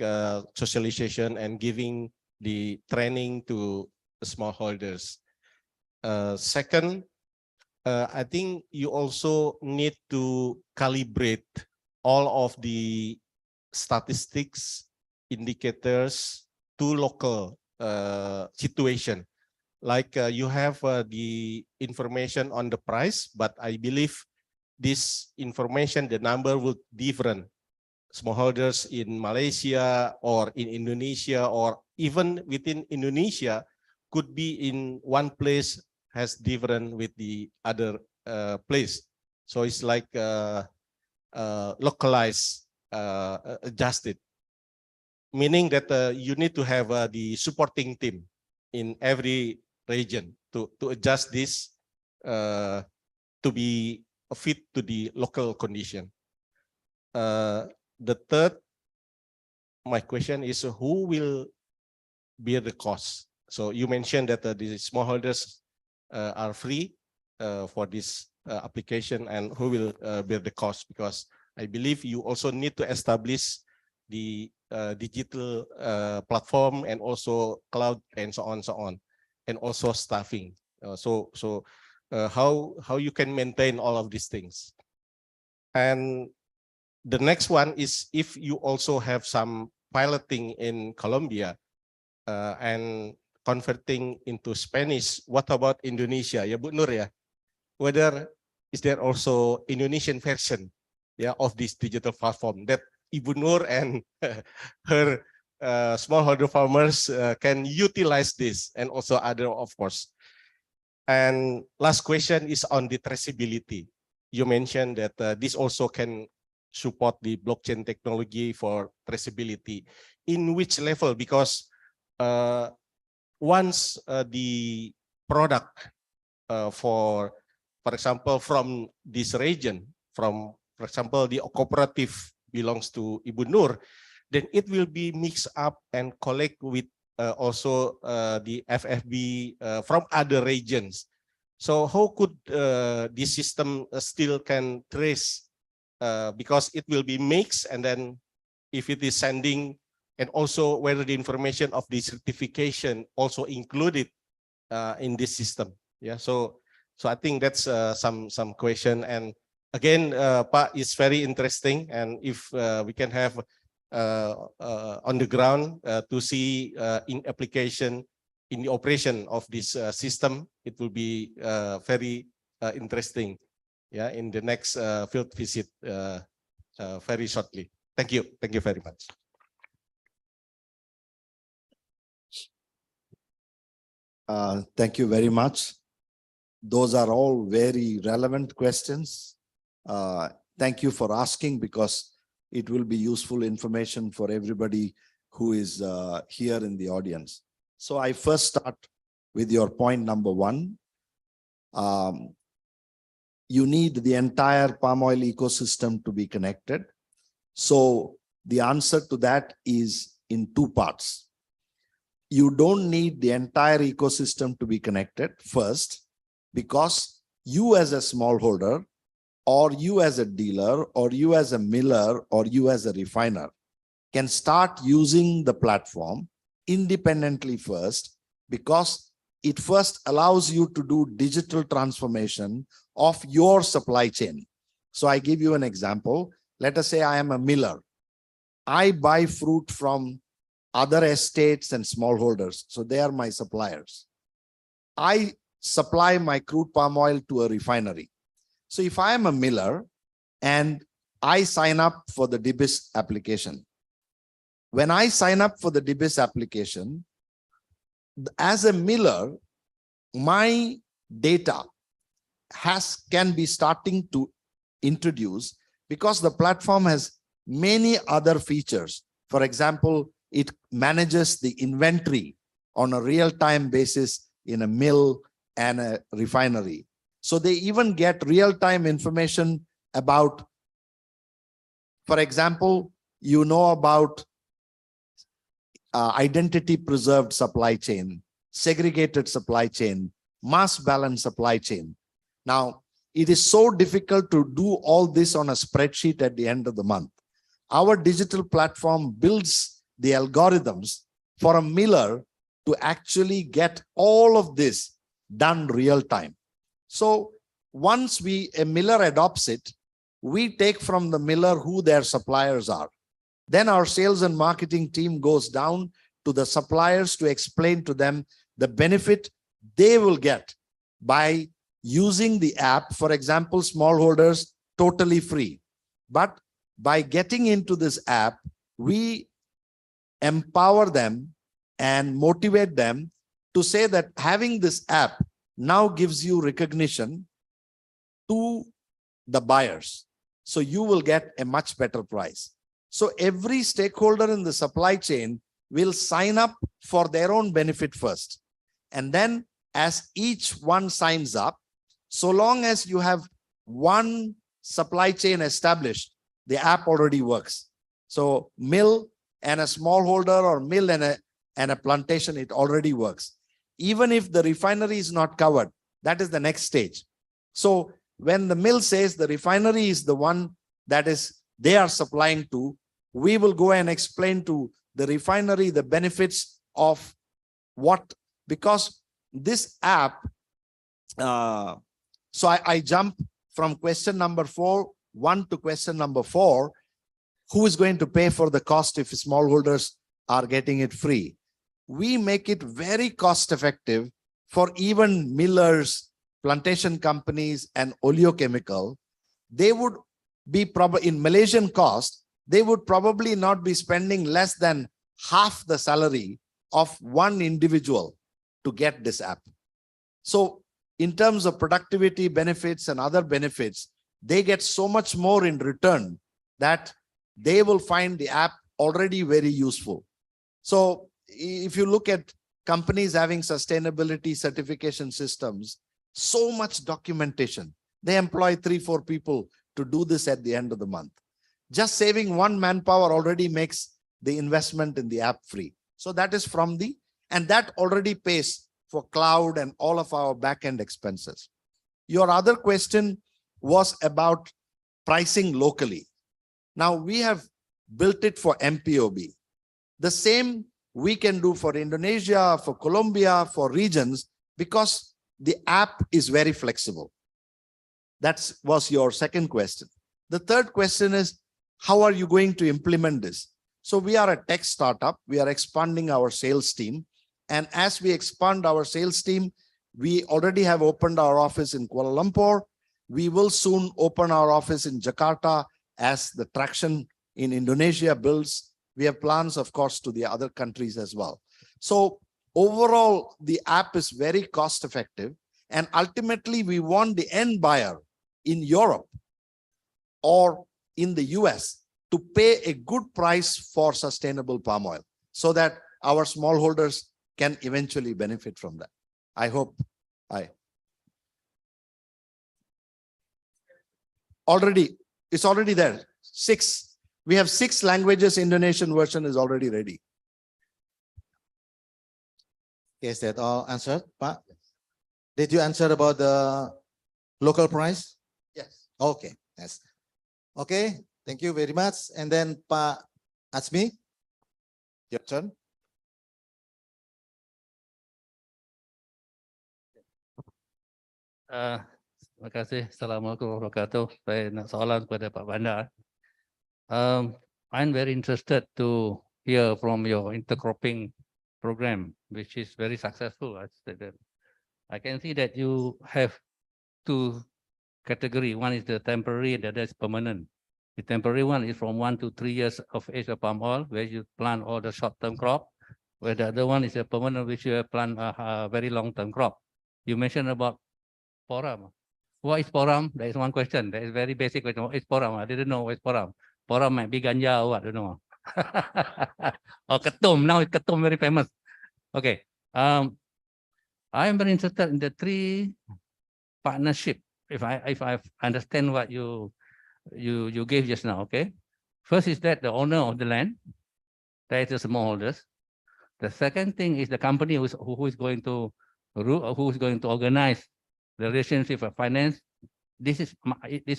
socialization and giving the training to the smallholders. Second, I think you also need to calibrate all of the statistics, indicators to local situation. Like you have the information on the price, but I believe this information, the number would different. Smallholders in Malaysia or in Indonesia or even within Indonesia could be in one place has different with the other place. So it's like localized adjusted, meaning that you need to have the supporting team in every region to adjust this to be fit to the local condition. The third, my question is who will bear the cost? So you mentioned that the smallholders are free for this application, and who will bear the cost? Because I believe you also need to establish the digital platform and also cloud and so on, and also staffing. How you can maintain all of these things? And the next one is if you also have some piloting in Colombia and converting into Spanish, what about Indonesia? Ya Bu Nur ya, whether is there also Indonesian version of this digital platform that Ibu Nur and her smallholder farmers can utilize this, and also other, of course. And last question is on the traceability. You mentioned that this also can support the blockchain technology for traceability. In which level? Because once the product for example, from this region, for example, the cooperative belongs to Ibu Nur, then it will be mixed up and collect with also the FFB from other regions. So how could this system still can trace, because it will be mixed, and then if it is sending, and also whether the information of the certification also included in this system. Yeah, so I think that's some question. And again, Pak, is very interesting, and if we can have on the ground to see in application, in the operation of this system, it will be very interesting. Yeah, in the next field visit very shortly. Thank you very much. Thank you very much. Those are all very relevant questions. Thank you for asking, because it will be useful information for everybody who is here in the audience. So I first start with your point number one. You need the entire palm oil ecosystem to be connected. So the answer to that is in two parts. You don't need the entire ecosystem to be connected first, because you as a smallholder, or you as a dealer, or you as a miller, or you as a refiner can start using the platform independently first, because it first allows you to do digital transformation of your supply chain. So I give you an example. Let us say I am a miller. I buy fruit from other estates and smallholders. So they are my suppliers. I supply my crude palm oil to a refinery. So if I am a miller and I sign up for the DBIS application, when I sign up for the DBIS application, as a miller, my data can be starting to introduce, because the platform has many other features. For example, it manages the inventory on a real-time basis in a mill and a refinery. So they even get real-time information about, for example, you know about identity preserved supply chain, segregated supply chain, mass balance supply chain. Now, it is so difficult to do all this on a spreadsheet at the end of the month. Our digital platform builds the algorithms for a miller to actually get all of this done real time. So once a miller adopts it, we take from the miller who their suppliers are. Then our sales and marketing team goes down to the suppliers to explain to them the benefit they will get by using the app. For example, smallholders, totally free. But by getting into this app, we empower them and motivate them to say that having this app now gives you recognition to the buyers. So you will get a much better price. So every stakeholder in the supply chain will sign up for their own benefit first. And then as each one signs up, so long as you have one supply chain established, the app already works. So mill and a smallholder, or mill and a plantation, it already works. Even if the refinery is not covered, that is the next stage. So when the mill says the refinery is the one that is they are supplying to, we will go and explain to the refinery the benefits of what, because this app, so I jump from question number 1 to question number 4. Who is going to pay for the cost if smallholders are getting it free? We make it very cost effective for even millers, plantation companies, and oleochemical. They would be probably in Malaysian cost, they would probably not be spending less than half the salary of one individual to get this app. So in terms of productivity benefits and other benefits, they get so much more in return that they will find the app already very useful. So if you look at companies having sustainability certification systems, so much documentation. They employ 3-4 people to do this at the end of the month. Just saving one manpower already makes the investment in the app free. So that is from the, and that already pays for cloud and all of our back-end expenses. Your other question was about pricing locally. Now we have built it for MPOB. The same we can do for Indonesia, for Colombia, for regions, because the app is very flexible. That was your second question. The third question is, how are you going to implement this? So we are a tech startup. We are expanding our sales team. And as we expand our sales team, we already have opened our office in Kuala Lumpur. We will soon open our office in Jakarta as the traction in Indonesia builds. We have plans, of course, to the other countries as well. So overall, the app is very cost effective. And ultimately, we want the end buyer in Europe or in the US to pay a good price for sustainable palm oil so that our smallholders can eventually benefit from that. I hope it's already there. 6. We have 6 languages. Indonesian version is already ready. Is that all answered, Pak? Did you answer about the local price? Yes. Okay. Yes. Okay. Thank you very much. And then Pak Azmi, your turn. Terima kasih. Assalamualaikum warahmatullahi wabarakatuh. Saya nak soalan kepada Pak Bandar. I'm very interested to hear from your intercropping program, which is very successful. I can see that you have 2 categories. One is the temporary, the other is permanent. The temporary one is from 1 to 3 years of age of palm oil, where you plant all the short-term crop, where the other one is a permanent, which you plant a very long-term crop. You mentioned about Poram. What is Poram? That is one question. That is very basic question. What is Poram? I didn't know what is Poram. Poram might be ganja or what, I don't know. Or ketum. Now ketum very famous. Okay. I am very interested in the 3 partnership. If I understand what you gave just now, okay. First is that the owner of the land, that is the smallholders. The second thing is the company who is going to organize the relationship of finance. This is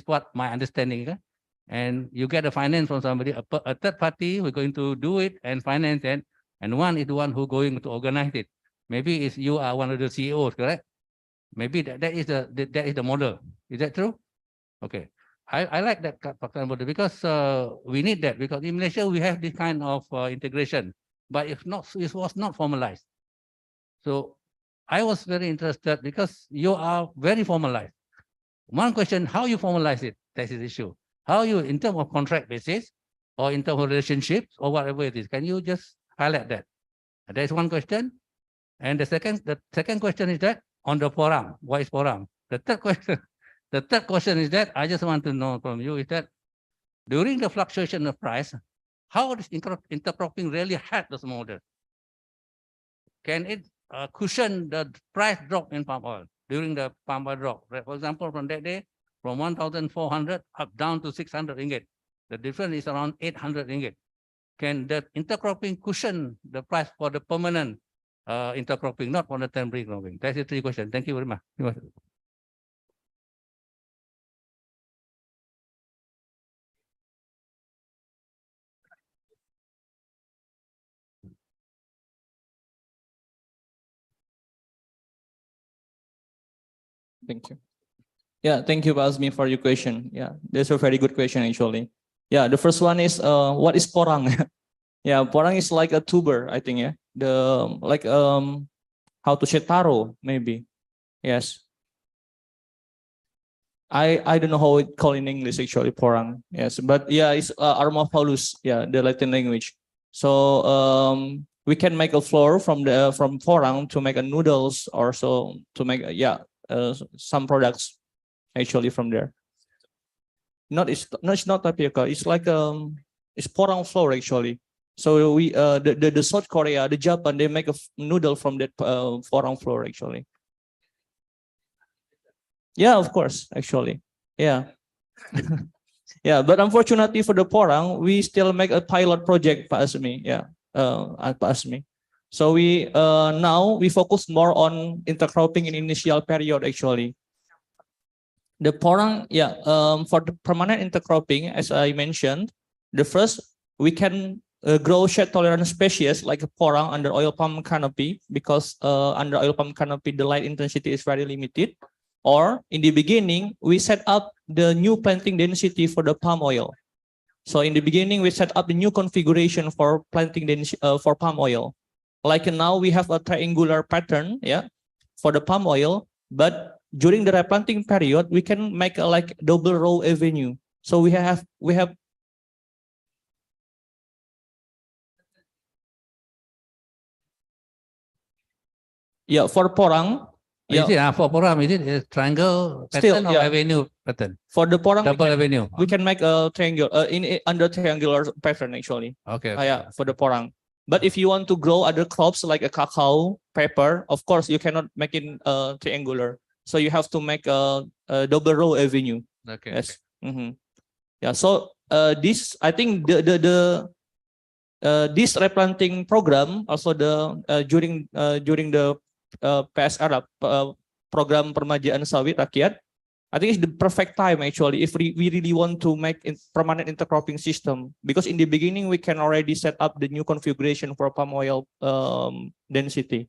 what my understanding is. And you get the finance from somebody, a third party who is going to do it and finance it, and one is the one who is going to organize it. Maybe it's you are one of the CEOs, correct? Maybe that is the model. Is that true? Okay. I like that model because we need that, because in Malaysia we have this kind of integration, but it was not formalized. So I was very interested because you are very formalized. One question, how you formalize it? That's the issue. How you, in terms of contract basis or in terms of relationships or whatever it is, can you just highlight that? That is one question. And the second question is that on the Poram, what is Poram? The third question is that I just want to know from you is that during the fluctuation of price, how does intercropping really hurt the smallholder? Can it cushion the price drop in palm oil during the palm oil drop? For example, from that day, from 1,400 up down to 600 ringgit. The difference is around 800 ringgit. Can the intercropping cushion the price for the permanent intercropping, not for the temporary cropping? That's the three questions. Thank you very much. Thank you. Yeah, thank you, Pak Azmi, for your question. Yeah, that's a very good question, actually. Yeah, the first one is, what is porang? Yeah, porang is like a tuber, I think, yeah. How to say taro, maybe. Yes. I don't know how it called in English, actually, porang. Yes, but yeah, it's Armophilus, yeah, the Latin language. So we can make a flour from porang to make a noodles, or so to make some products actually from there. It's not tapioca. It's like it's porang flour actually. So we the South Korea, the Japan, they make a noodle from that porang flour actually. Yeah, of course, actually. Yeah. Yeah, but unfortunately for the porang, we still make a pilot project, Pak Azmi. Yeah, at Pak Azmi. So we now we focus more on intercropping in initial period actually. The porang, yeah, for the permanent intercropping, as I mentioned, the first we can grow shade tolerant species like a porang under oil palm canopy, because under oil palm canopy the light intensity is very limited. Or in the beginning, we set up the new planting density for the palm oil. So in the beginning, we set up the new configuration for planting density for palm oil. Like now we have a triangular pattern, yeah, for the palm oil. But during the replanting period, we can make a like double row avenue. So we have yeah, for porang. Yeah. Is it for porang? Is it a triangle pattern or avenue pattern? For the porang, double avenue. We can make a triangle under triangular pattern actually. Okay. Yeah, for the porang. But if you want to grow other crops like a cacao, pepper, of course you cannot make it triangular. So you have to make a double row avenue. Okay. Yes. Okay. Yeah. So this, I think this replanting program also during the PSR program permajaan sawit rakyat, I think it's the perfect time actually if we really want to make permanent intercropping system, because in the beginning we can already set up the new configuration for palm oil density.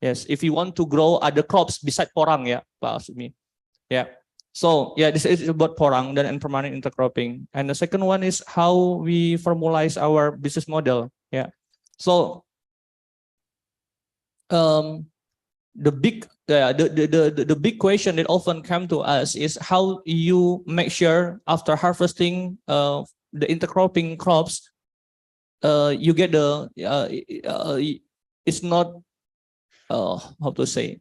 Yes, if you want to grow other crops beside porang, yeah, Pak Azmi. Yeah. So yeah, this is about porang and permanent intercropping. And the second one is how we formalize our business model. Yeah. So the big question that often come to us is how you make sure after harvesting the intercropping crops, you get it's not how to say,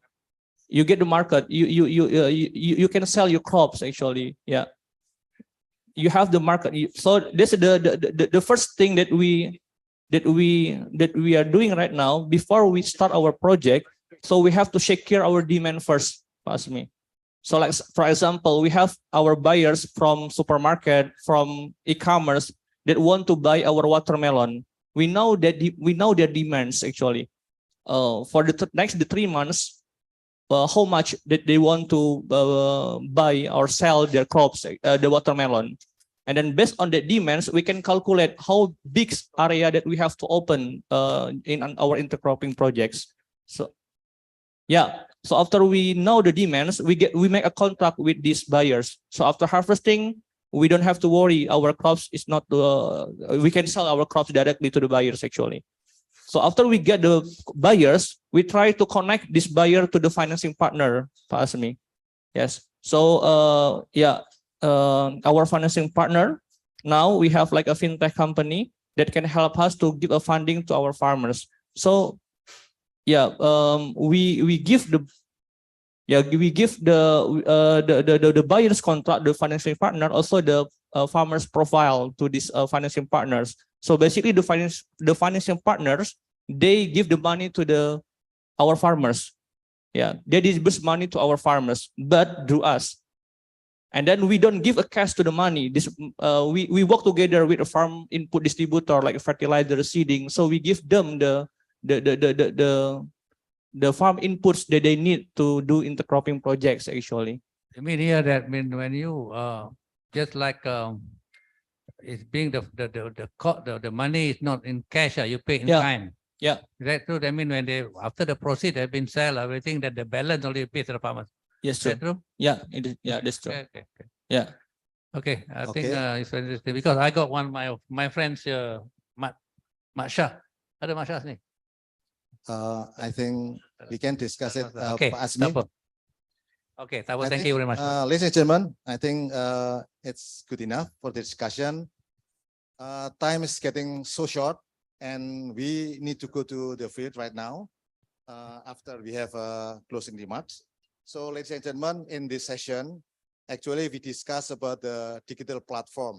you get the market, you can sell your crops actually. Yeah, you have the market. So this is the first thing that we are doing right now before we start our project. So we have to secure our demand first, Pak Azmi. So like, for example, we have our buyers from supermarket, from e-commerce that want to buy our watermelon. We know their demands actually. For the next 3 months, how much that they want to buy or sell their crops, the watermelon. And then based on the demands, we can calculate how big area that we have to open in our intercropping projects. So yeah, so after we know the demands, we make a contract with these buyers. So after harvesting, we don't have to worry. Our crops is not we can sell our crops directly to the buyers actually. So after we get the buyers, we try to connect this buyer to the financing partner, Pak Azmi. Yes. So our financing partner, now we have like a fintech company that can help us to give a funding to our farmers. So yeah, we give the buyer's contract, the financing partner, also the farmers' profile to these financing partners. So basically, the financing partners, they give the money to our farmers. Yeah, they disburse money to our farmers, but through us. And then we don't give a cash to the money. We work together with a farm input distributor like fertilizer, seeding. So we give them the farm inputs that they need to do intercropping projects actually. I mean here that when you just like it's being the money is not in cash, you pay in kind. Yeah. Is that true? I mean when they after the proceeds have been sold, everything that the balance only pays to the farmers. Yes, is that true? Yeah, it is. Yeah, that's true. Okay. Yeah. Okay, I think it's very interesting because I got one my friends here, Mak Shah. Ada Mak Shah ni? I think we can discuss it. Okay, Pak Azmi. Okay, thank you very much. Ladies and gentlemen, I think it's good enough for the discussion. Time is getting so short, and we need to go to the field right now after we have closing remarks. So, ladies and gentlemen, in this session, actually we discuss about the digital platform,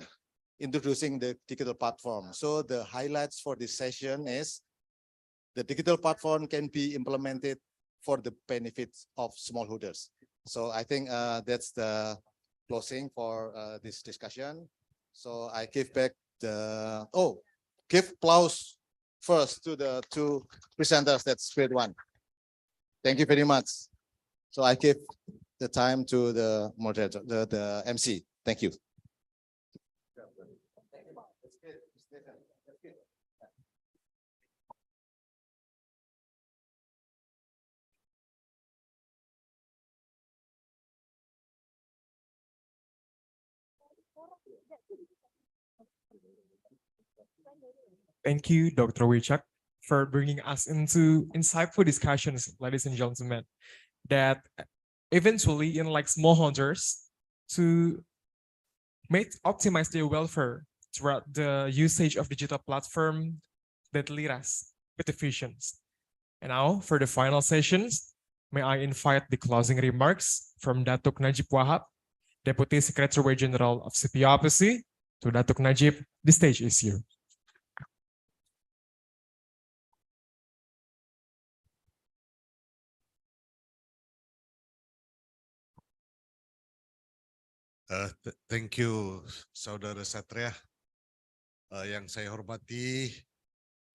introducing the digital platform. So the highlights for this session is the digital platform can be implemented for the benefits of smallholders. So I think that's the closing for this discussion. So I give back give applause first to the two presenters. That's grade one. Thank you very much. So I give the time to the moderator, the MC. Thank you. Thank you, Dr. Wichak, for bringing us into insightful discussions, ladies and gentlemen, that eventually in like smallholders to optimize their welfare throughout the usage of digital platform that lead us with efficiency. And now for the final sessions, may I invite the closing remarks from Datuk Najib Wahab, Deputy Secretary General of CPOPC. To Datuk Najib, the stage is yours. Thank you, Saudara Satria. Yang saya hormati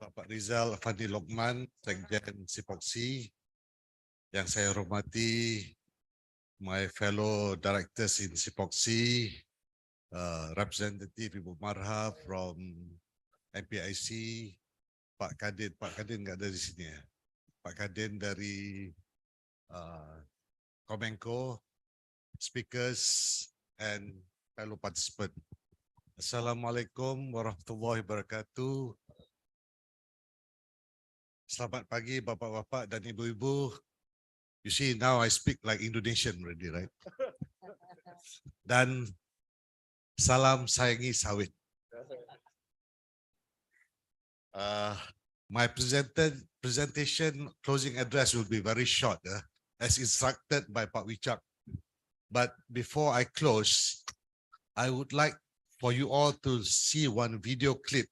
Bapak Rizal Afandi Lokman, Sekjen Sipoksi. Yang saya hormati my fellow directors in Sipoksi, Representative Ibu Marha from MPIC, Pak Kadin nggak ada di sini ya. Pak Kadin dari Komenko, speakers, and fellow participant. Assalamualaikum warahmatullahi wabarakatuh. Selamat pagi bapak-bapak dan ibu-ibu. You see now I speak like Indonesian already, right? Dan salam sayangi sawit. My presentation closing address will be very short, as instructed by Pak Wichak. But before I close, I would like for you all to see one video clip,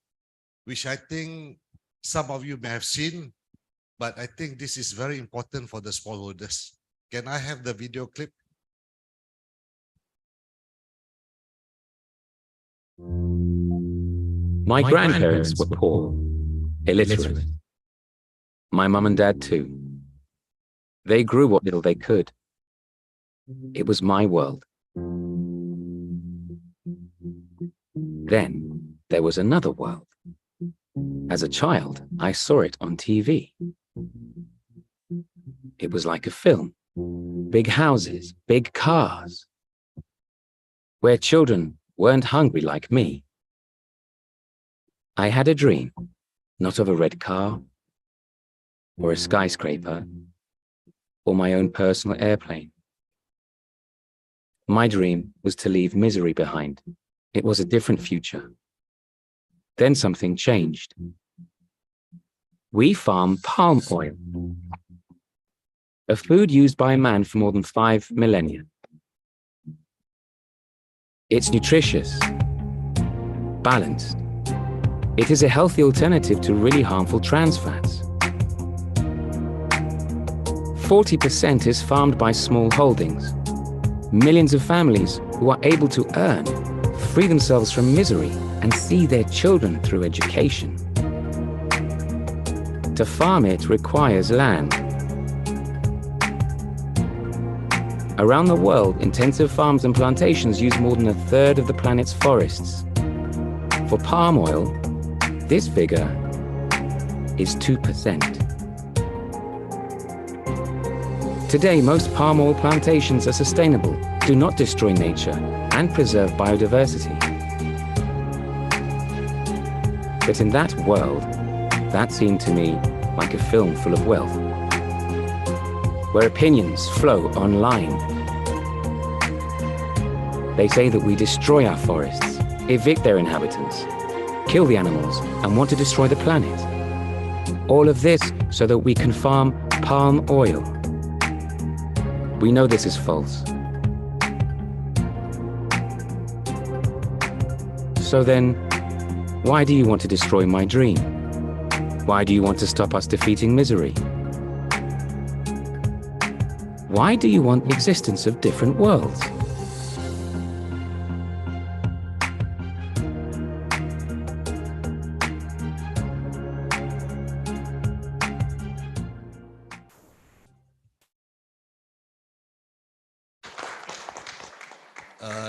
which I think some of you may have seen, but I think this is very important for the smallholders. Can I have the video clip? My grandparents were poor, illiterate. My mum and dad too. They grew what little they could. It was my world. Then there was another world. As a child, I saw it on TV. It was like a film. Big houses, big cars. Where children weren't hungry like me. I had a dream, not of a red car, or a skyscraper, or my own personal airplane. My dream was to leave misery behind. It was a different future. Then something changed. We farm palm oil, a food used by man for more than 5 millennia. It's nutritious, balanced. It is a healthy alternative to really harmful trans fats. 40% is farmed by small holdings. Millions of families who are able to earn, free themselves from misery, and see their children through education. To farm it requires land. Around the world, intensive farms and plantations use more than a third of the planet's forests. For palm oil, this figure is 2%. Today, most palm oil plantations are sustainable, do not destroy nature, and preserve biodiversity. But in that world, that seemed to me like a film full of wealth, where opinions flow online. They say that we destroy our forests, evict their inhabitants, kill the animals, and want to destroy the planet. All of this so that we can farm palm oil. We know this is false. So then, why do you want to destroy my dream? Why do you want to stop us defeating misery? Why do you want the existence of different worlds?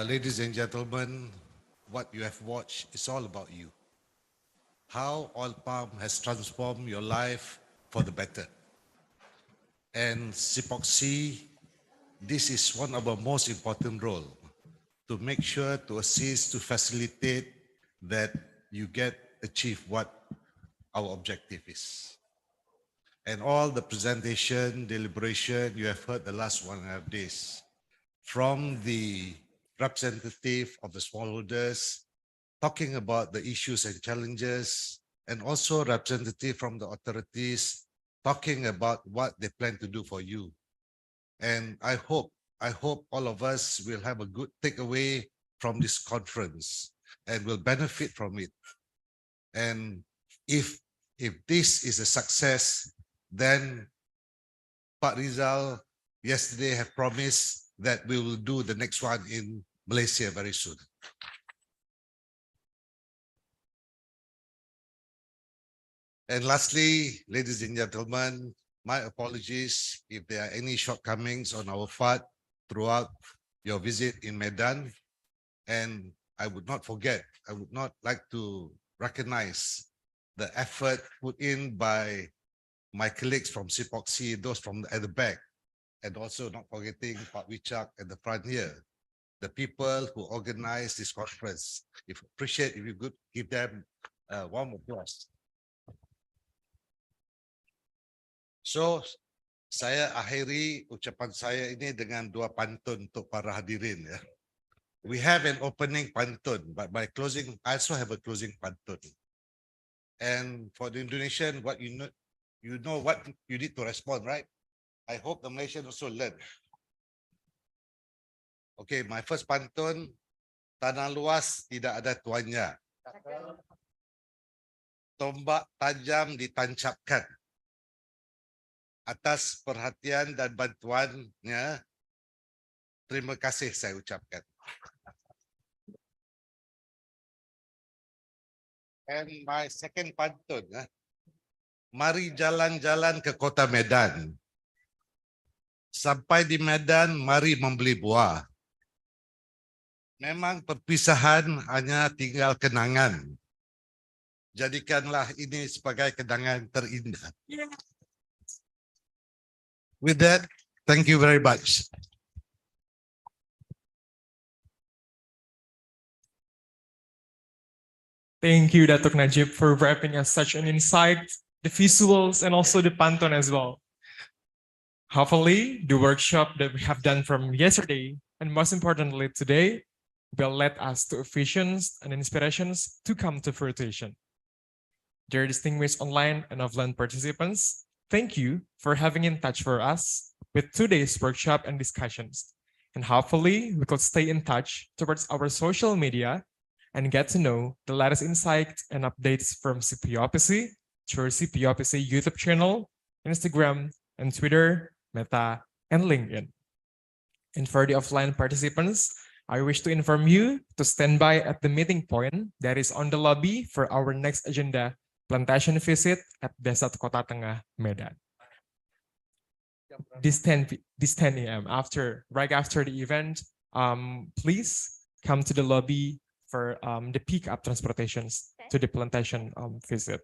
Ladies and gentlemen, what you have watched is all about you. How oil palm has transformed your life for the better. And SIPOC, this is one of our most important roles, to make sure to assist, to facilitate that you achieve what our objective is. And all the presentation, deliberation, you have heard the last 1.5 days from the representative of the smallholders, talking about the issues and challenges, and also representative from the authorities talking about what they plan to do for you. And I hope all of us will have a good takeaway from this conference and will benefit from it. And if this is a success, then Pak Rizal yesterday have promised that we will do the next one in Malaysia very soon. And lastly, ladies and gentlemen, my apologies if there are any shortcomings on our part throughout your visit in Medan. And I would not like to recognize the effort put in by my colleagues from SIPOC, those at the back, and also not forgetting Pak Wichak at the front here, the people who organized this conference. Appreciate if you could give them a warm applause. So, saya akhiri ucapan saya ini dengan dua pantun untuk para hadirin. Ya. We have an opening pantun, but by closing, I also have a closing pantun. And for the Indonesian, what you know what you need to respond, right? I hope the Malaysian also learn. Okay, my first pantun, tanah luas tidak ada tuannya. Tombak tajam ditancapkan. Atas perhatian dan bantuannya, terima kasih saya ucapkan. And my second pantun, mari jalan-jalan ke kota Medan. Sampai di Medan, mari membeli buah. Memang perpisahan hanya tinggal kenangan. Jadikanlah ini sebagai kenangan terindah. With that, thank you very much. Thank you, Datuk Najib, for wrapping us such an insight, the visuals, and also the pantun as well. Hopefully, the workshop that we have done from yesterday, and most importantly today, will lead us to visions and inspirations to come to fruition. Dear distinguished online and offline participants, thank you for having in touch for us with today's workshop and discussions. And hopefully, we could stay in touch towards our social media and get to know the latest insights and updates from CPOPC through CPOPC YouTube channel, Instagram, and Twitter, Meta, and LinkedIn. And for the offline participants, I wish to inform you to stand by at the meeting point that is on the lobby for our next agenda, plantation visit at Desa Kota Tengah, Medan. This 10 a.m. right after the event, please come to the lobby for the pick-up transportations to the plantation visit.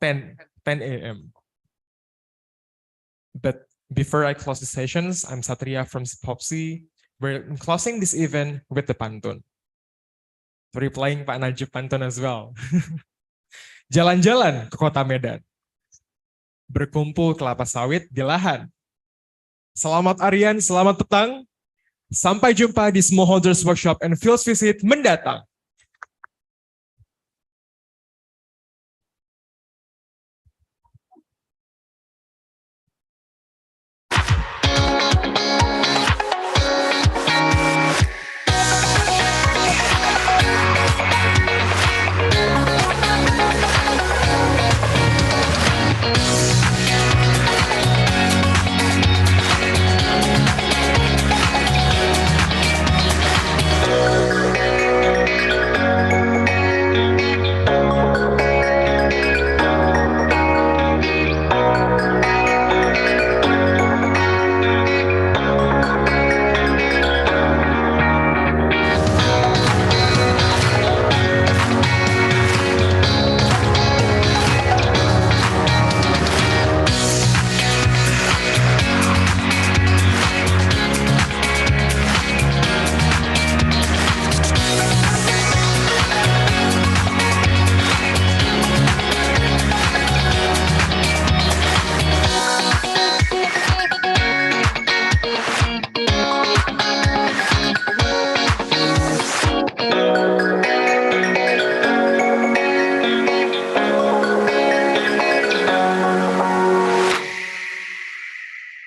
10 a.m. But before I close the sessions, I'm Satria from SPOPSI. We're closing this event with the pantun. We're playing Pak Najib pantun as well. Jalan-jalan ke kota Medan. Berkumpul kelapa sawit di lahan. Selamat Aryan, selamat petang. Sampai jumpa di Smallholders Workshop and Field Visit mendatang.